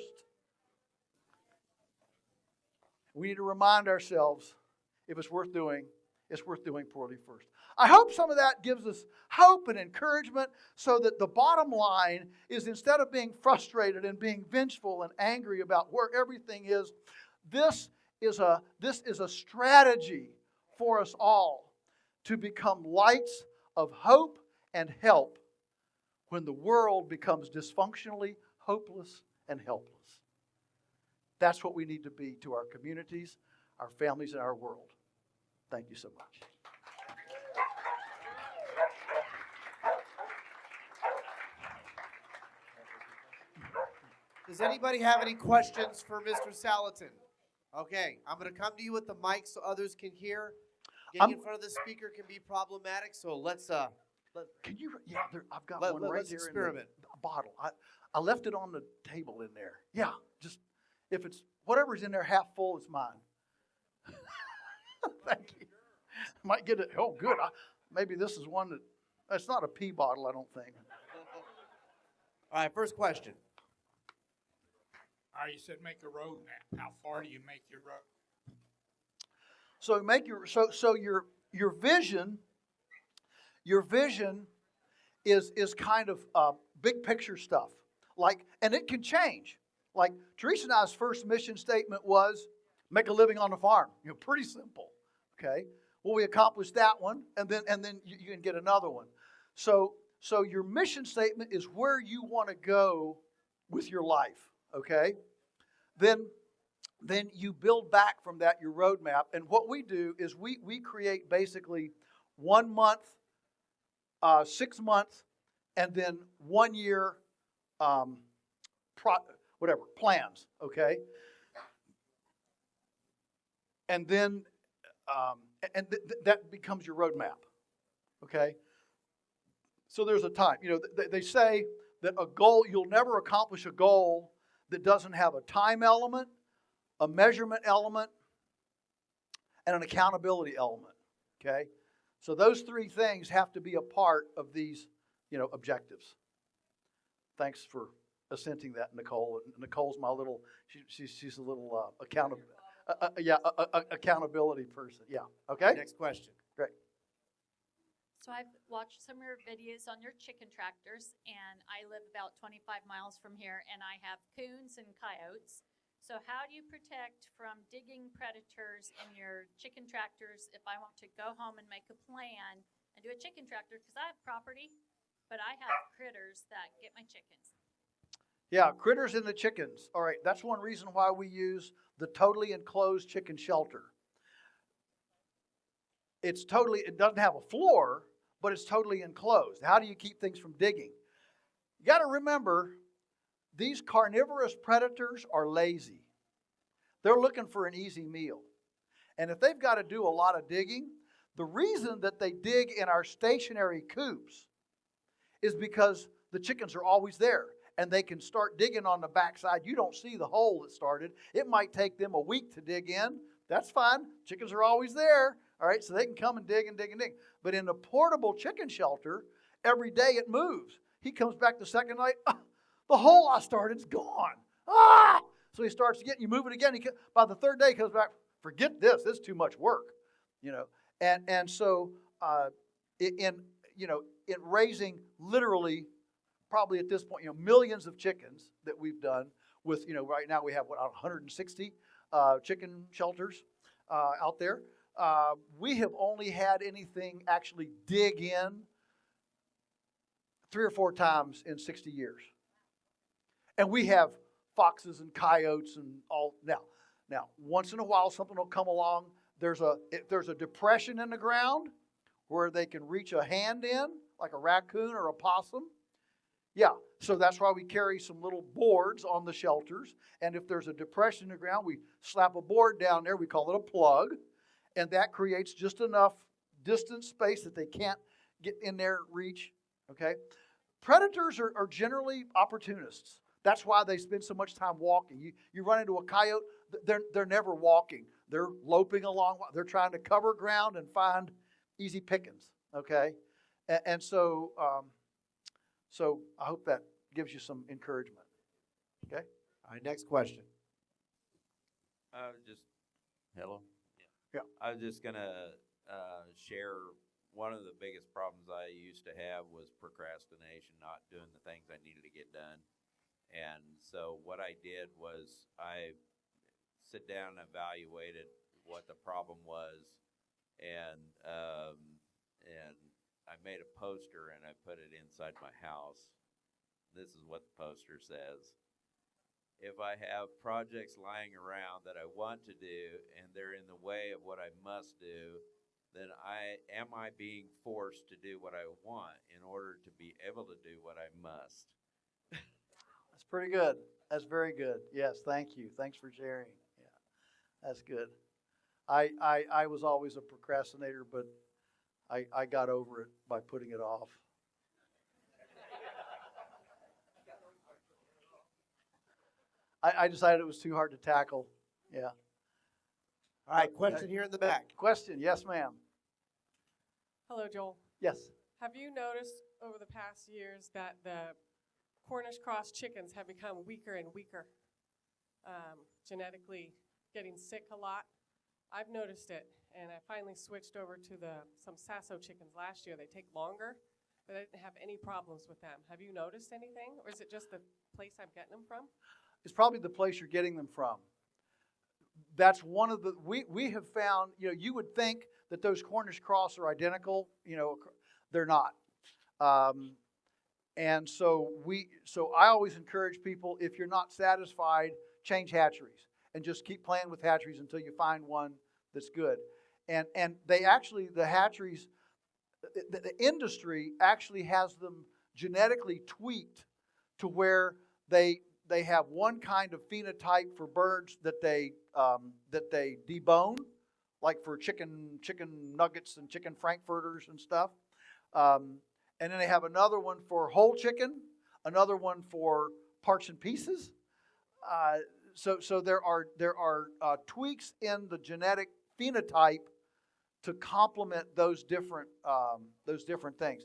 We need to remind ourselves, if it's worth doing poorly first. I hope some of that gives us hope and encouragement so that the bottom line is, instead of being frustrated and being vengeful and angry about where everything is, this is a strategy for us all to become lights of hope and help when the world becomes dysfunctionally hopeless and helpless. That's what we need to be to our communities, our families, and our world. Thank you so much. Does anybody have any questions for Mr. Salatin? Okay, I'm going to come to you with the mic so others can hear. Getting in front of the speaker can be problematic, so let's Can you? Yeah, I've got one right let's there experiment. in the bottle. I left it on the table in there. Yeah, just if it's whatever's in there half full, it's mine. Thank you. Might get it. Oh, good. Maybe this is one that's not a pee bottle, I don't think. All right, first question. All right, you said make a road map. How far do you make your road? So your vision is kind of big picture stuff. And it can change. Like Teresa and I's first mission statement was make a living on the farm. Pretty simple. Okay. Well, we accomplished that one, and then you can get another one. So your mission statement is where you want to go with your life. Okay. Then you build back from that your roadmap. And what we do is we create basically 1 month, 6 months, and then 1 year plans, okay? And then that becomes your roadmap, okay? So there's a time. They say that a goal, you'll never accomplish a goal that doesn't have a time element, a measurement element, and an accountability element. Okay? So those three things have to be a part of these, objectives. Thanks for assenting that, Nicole. Nicole's my little, she's a little accountability person. Yeah. Okay? Next question. Great. So I've watched some of your videos on your chicken tractors, and I live about 25 miles from here, and I have coons and coyotes. So how do you protect from digging predators in your chicken tractors if I want to go home and make a plan and do a chicken tractor? Because I have property, but I have critters that get my chickens. Yeah, critters in the chickens. All right, that's one reason why we use the totally enclosed chicken shelter. It doesn't have a floor, but it's totally enclosed. How do you keep things from digging? You got to remember, these carnivorous predators are lazy. They're looking for an easy meal. And if they've got to do a lot of digging, the reason that they dig in our stationary coops is because the chickens are always there. And they can start digging on the backside. You don't see the hole that started. It might take them a week to dig in. That's fine. Chickens are always there. All right, so they can come and dig and dig and dig. But in a portable chicken shelter, every day it moves. He comes back the second night, the hole I started's gone. Ah! So he starts again. You move it again. By the third day, he comes back. Forget this. This is too much work, And so in raising literally, probably at this point, millions of chickens that we've done with, right now we have 160 chicken shelters out there. We have only had anything actually dig in 3 or 4 times in 60 years. And we have foxes and coyotes and all. Now, once in a while something will come along. There's a depression in the ground where they can reach a hand in, like a raccoon or a possum. Yeah, so that's why we carry some little boards on the shelters. And if there's a depression in the ground, we slap a board down there. We call it a plug. And that creates just enough distance space that they can't get in there, reach. Okay? Predators are generally opportunists. That's why they spend so much time walking. You run into a coyote, they're never walking. They're loping along. They're trying to cover ground and find easy pickings. Okay? And so I hope that gives you some encouragement. Okay? All right, next question. Hello? Yeah. I was just going to share one of the biggest problems I used to have was procrastination, not doing the things I needed to get done. And so what I did was I sit down and evaluated what the problem was, and I made a poster and I put it inside my house. This is what the poster says. If I have projects lying around that I want to do and they're in the way of what I must do, then am I being forced to do what I want in order to be able to do what I must? That's pretty good. That's very good. Yes, thank you. Thanks for sharing. Yeah, that's good. I was always a procrastinator, but I got over it by putting it off. I decided it was too hard to tackle. Yeah. All right, question here in the back. Question. Yes, ma'am. Hello, Joel. Yes. Have you noticed over the past years that the Cornish cross chickens have become weaker and weaker, genetically getting sick a lot? I've noticed it, and I finally switched over to some Sasso chickens last year. They take longer, but I didn't have any problems with them. Have you noticed anything, or is it just the place I'm getting them from? It's probably the place you're getting them from. That's one of the, we have found, you would think that those Cornish cross are identical, they're not. And so I always encourage people, if you're not satisfied, change hatcheries and just keep playing with hatcheries until you find one that's good. And they actually, the hatcheries, the industry actually has them genetically tweaked to where they have one kind of phenotype for birds that they debone, like for chicken nuggets and chicken frankfurters and stuff. And then they have another one for whole chicken, another one for parts and pieces, So there are tweaks in the genetic phenotype to complement those different things.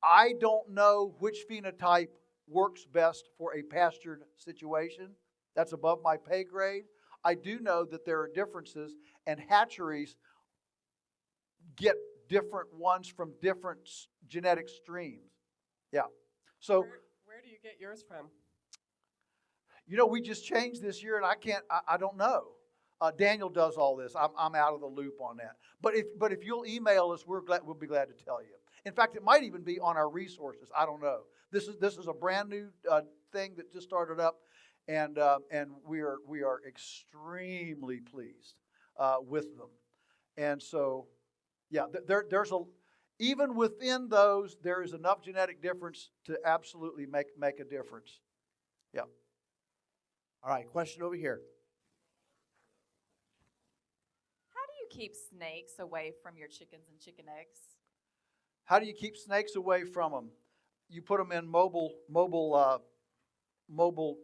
I don't know which phenotype works best for a pastured situation. That's above my pay grade. I do know that there are differences, and hatcheries get different ones from different genetic streams. Yeah. So, Where do you get yours from? we just changed this year, and I don't know. Daniel does all this. I'm out of the loop on that. But if you'll email us, we'll be glad to tell you. In fact, it might even be on our resources. I don't know. This is a brand new thing that just started up, and we are extremely pleased with them. And so, yeah, there's even within those, there is enough genetic difference to absolutely make a difference. Yeah. All right, question over here. How do you keep snakes away from your chickens and chicken eggs? How do you keep snakes away from them? You put them in mobile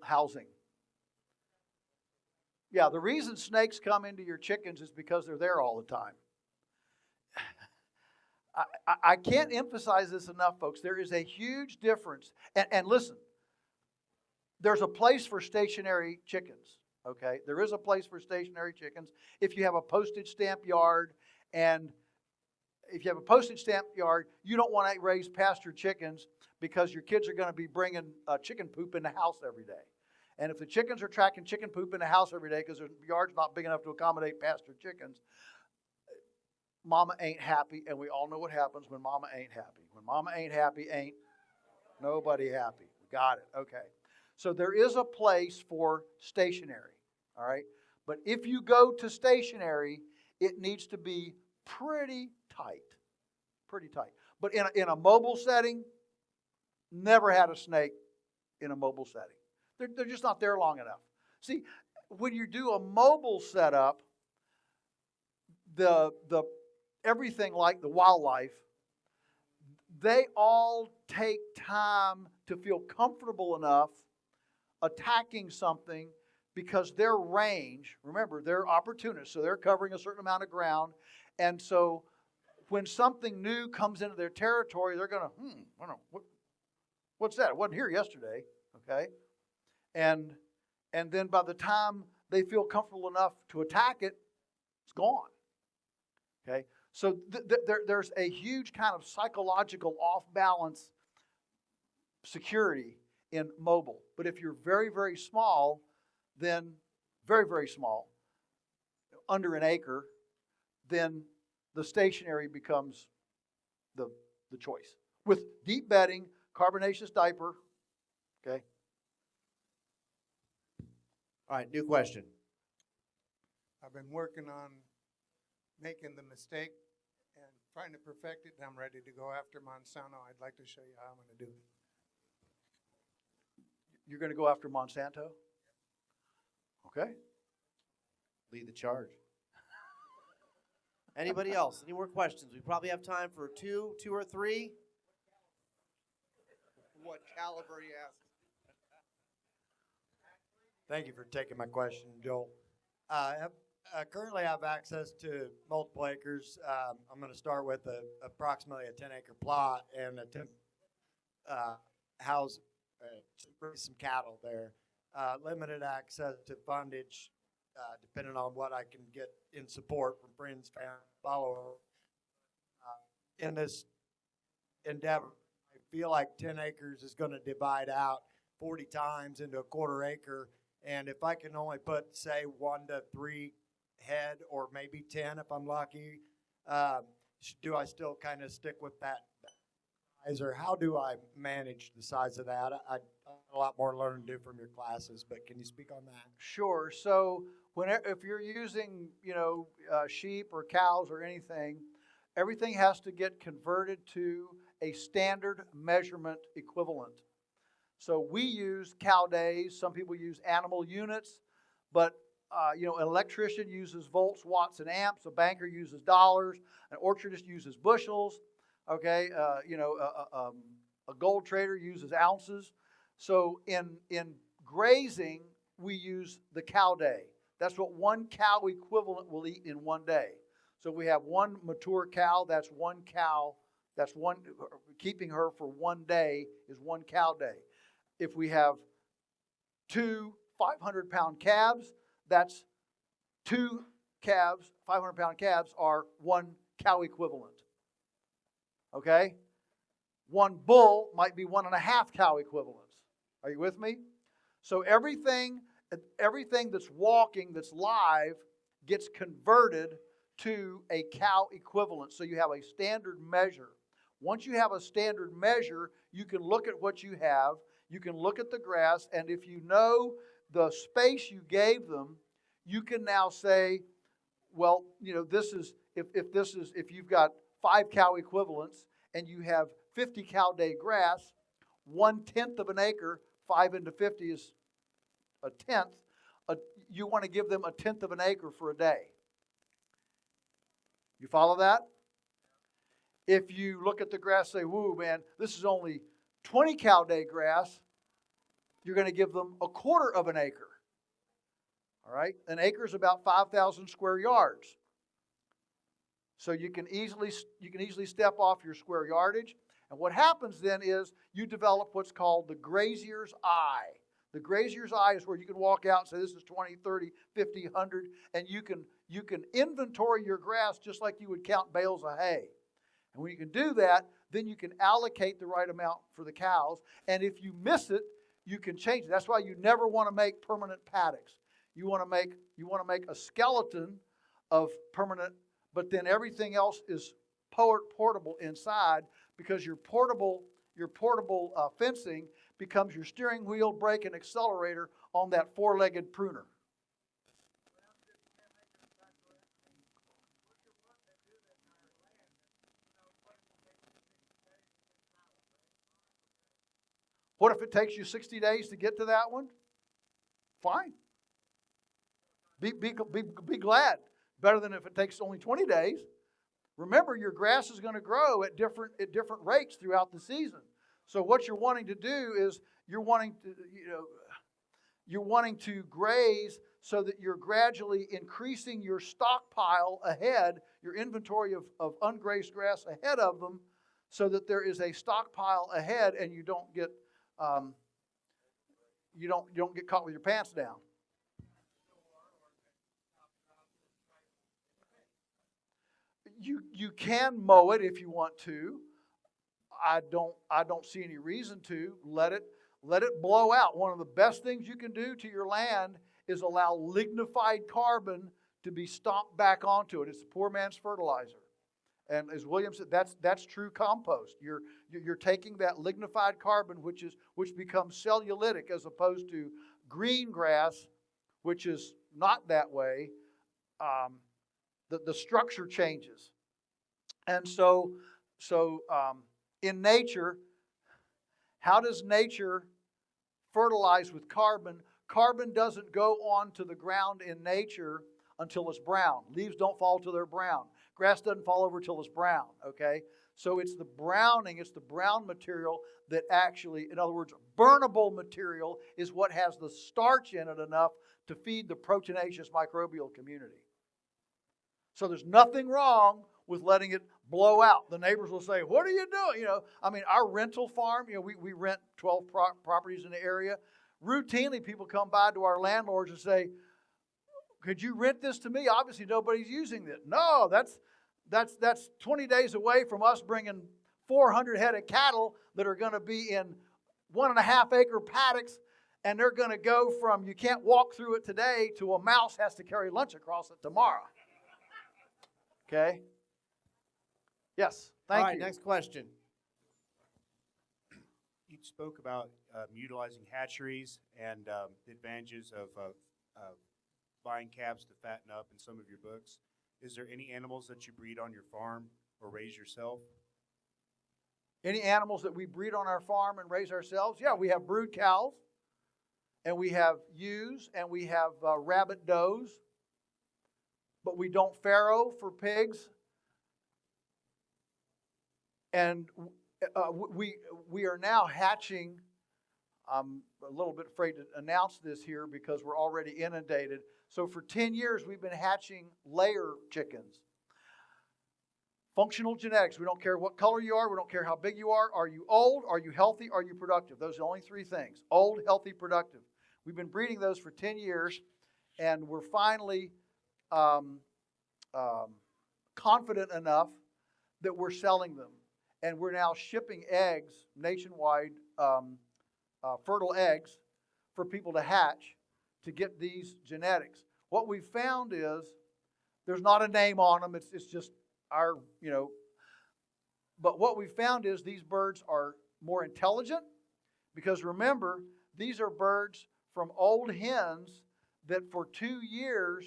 housing. Yeah, the reason snakes come into your chickens is because they're there all the time. I can't emphasize this enough, folks. There is a huge difference. And listen, there's a place for stationary chickens, okay? There is a place for stationary chickens. If you have a postage stamp yard, and if you have a postage stamp yard, you don't want to raise pastured chickens because your kids are going to be bringing chicken poop in the house every day. And if the chickens are tracking chicken poop in the house every day because their yard's not big enough to accommodate pastured chickens, mama ain't happy, and we all know what happens when mama ain't happy. When mama ain't happy, ain't nobody happy. Got it. Okay. So there is a place for stationary, all right? But if you go to stationary, it needs to be pretty tight. Pretty tight. But in a mobile setting, never had a snake in a mobile setting. They're just not there long enough. See, when you do a mobile setup, the everything like the wildlife, they all take time to feel comfortable enough attacking something because their range, remember, they're opportunists, so they're covering a certain amount of ground. And so when something new comes into their territory, they're going to, what's that? It wasn't here yesterday, okay? And then by the time they feel comfortable enough to attack it, it's gone, okay? So there's a huge kind of psychological off-balance security in mobile. But if you're very, very small, then very, very small, under an acre, then the stationary becomes the choice. With deep bedding, carbonaceous diaper, okay? All right, new question. I've been working on making the mistake and trying to perfect it, and I'm ready to go after Monsanto. I'd like to show you how I'm going to do it. You're going to go after Monsanto? Okay. Lead the charge. Anybody else? Any more questions? We probably have time for two or three. What caliber you ask? Thank you for taking my question, Joel. Currently, I have access to multiple acres. I'm going to start with approximately a 10-acre plot and house some cattle there. Limited access to fundage, depending on what I can get in support from friends, family, followers. In this endeavor, I feel like 10 acres is going to divide out 40 times into a quarter acre. And if I can only put, say, 1 to 3 head, or maybe 10 if I'm lucky, do I still kind of stick with that size, or how do I manage the size of that? I have a lot more learning to do from your classes, but can you speak on that? Sure. So if you're using, sheep or cows or anything, everything has to get converted to a standard measurement equivalent. So we use cow days. Some people use animal units, but an electrician uses volts, watts, and amps. A banker uses dollars. An orchardist uses bushels. Okay, a gold trader uses ounces. So in Grazing, we use the cow day. That's what one cow equivalent will eat in one day. So we have one mature cow, that's one cow, that's one, keeping her for one day is one cow day. If we have 2 500-pound calves, that's 2 calves, 500-pound calves are one cow equivalent. Okay? One bull might be 1.5 cow equivalents. Are you with me? So everything that's walking, that's live, gets converted to a cow equivalent. So you have a standard measure. Once you have a standard measure, you can look at what you have, you can look at the grass, and if you know the space you gave them, you can now say, well, this is, if you've got 5 cow equivalents and you have 50 cow day grass, 1/10 of an acre, 5 into 50 is a tenth. You want to give them 1/10 of an acre for a day. You follow that? If you look at the grass and say, woo, man, this is only 20 cow day grass, you're going to give them 1/4 of an acre. All right? An acre is about 5,000 square yards. So you can easily step off your square yardage. And what happens then is you develop what's called the grazier's eye. The grazier's eye is where you can walk out and say this is 20, 30, 50, 100, and you can inventory your grass just like you would count bales of hay. And when you can do that, then you can allocate the right amount for the cows. And if you miss it, you can change it. That's why you never want to make permanent paddocks. You want to make a skeleton of permanent, but then everything else is portable inside, because your portable fencing becomes your steering wheel, brake, and accelerator on that 4-legged pruner. What if it takes you 60 days to get to that one? Fine. Be glad. Better than if it takes only 20 days. Remember, your grass is going to grow at different rates throughout the season. So what you're wanting to do is you're wanting to graze so that you're gradually increasing your stockpile ahead, your inventory of ungrazed grass ahead of them, so that there is a stockpile ahead, and you don't get caught with your pants down. You can mow it if you want to. I don't see any reason to. Let it blow out. One of the best things you can do to your land is allow lignified carbon to be stomped back onto it. It's the poor man's fertilizer. And as William said, that's true compost. You're taking that lignified carbon, which becomes cellulitic, as opposed to green grass, which is not that way. The structure changes. And so in nature, how does nature fertilize with carbon? Carbon doesn't go onto the ground in nature until it's brown. Leaves don't fall till they're brown. Grass doesn't fall over till it's brown, okay? So it's the browning, it's the brown material that actually, in other words, burnable material is what has the starch in it enough to feed the proteinaceous microbial community. So there's nothing wrong with letting it blow out. The neighbors will say, what are you doing? Our rental farm, we rent 12 properties in the area. Routinely, people come by to our landlords and say, could you rent this to me? Obviously, nobody's using it. No, that's 20 days away from us bringing 400 head of cattle that are going to be in 1.5 acre paddocks, and they're going to go from you can't walk through it today to a mouse has to carry lunch across it tomorrow. Okay? Yes, thank you. All right, next question. You spoke about utilizing hatcheries and the advantages of buying calves to fatten up in some of your books. Is there any animals that you breed on your farm or raise yourself? Any animals that we breed on our farm and raise ourselves? Yeah, we have brood cows, and we have ewes, and we have rabbit does, but we don't farrow for pigs. And we are now hatching I'm a little bit afraid to announce this here because we're already inundated. So for 10 years, we've been hatching layer chickens. Functional genetics. We don't care what color you are. We don't care how big you are. Are you old? Are you healthy? Are you productive? Those are the only three things. Old, healthy, productive. We've been breeding those for 10 years, and we're finally confident enough that we're selling them. And we're now shipping eggs nationwide, fertile eggs, for people to hatch to get these genetics. What we've found is there's not a name on them. It's just our, but what we found is these birds are more intelligent because remember, these are birds from old hens that for 2 years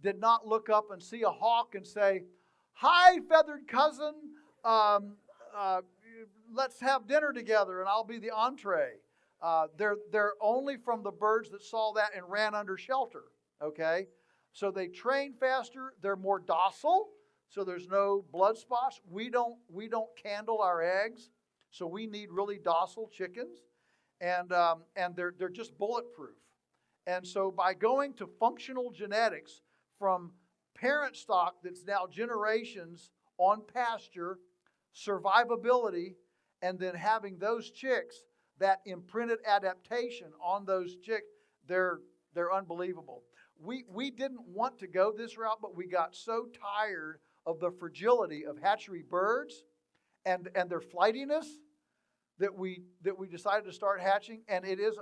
did not look up and see a hawk and say, "Hi, feathered cousin, let's have dinner together and I'll be the entree." They're only from the birds that saw that and ran under shelter, okay? So they train faster, they're more docile, so there's no blood spots. We don't candle our eggs, so we need really docile chickens, and they're just bulletproof. And so by going to functional genetics from parent stock that's now generations on pasture, survivability, and then having those chicks, that imprinted adaptation on those chicks, they're unbelievable. We didn't want to go this route, but we got so tired of the fragility of hatchery birds and their flightiness that we decided to start hatching, and it is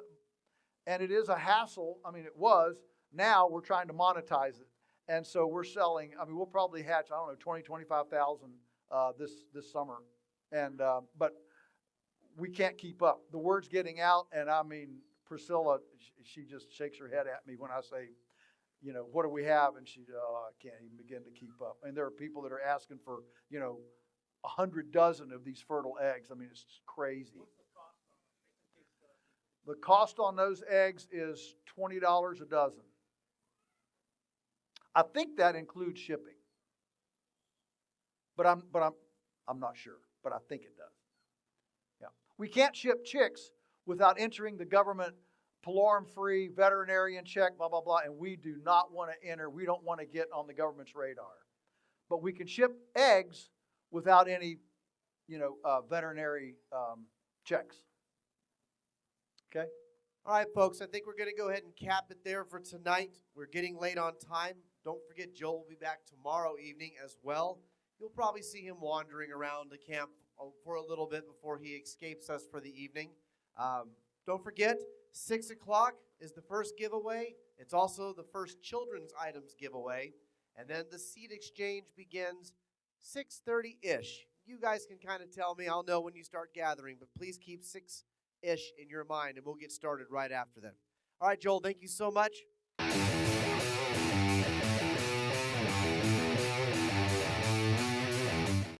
a hassle. I mean, it was. Now we're trying to monetize it. And so we're selling, we'll probably hatch, 20, 25,000 this summer. And but we can't keep up. The word's getting out, and Priscilla, she just shakes her head at me when I say, what do we have? And she, I can't even begin to keep up. And there are people that are asking for, 100 dozen of these fertile eggs. It's just crazy. The cost on those eggs is $20 a dozen. I think that includes shipping, but I'm not sure. But I think it does. Yeah, we can't ship chicks without entering the government palorum-free veterinarian check, blah blah blah, and we do not want to enter. We don't want to get on the government's radar. But we can ship eggs without any, veterinary checks. Okay. All right, folks, I think we're going to go ahead and cap it there for tonight. We're getting late on time. Don't forget, Joel will be back tomorrow evening as well. You'll probably see him wandering around the camp for a little bit before he escapes us for the evening. Don't forget, 6 o'clock is the first giveaway. It's also the first children's items giveaway. And then the seed exchange begins 6:30-ish. You guys can kind of tell me. I'll know when you start gathering, but please keep 6-ish in your mind, and we'll get started right after that. All right, Joel, thank you so much.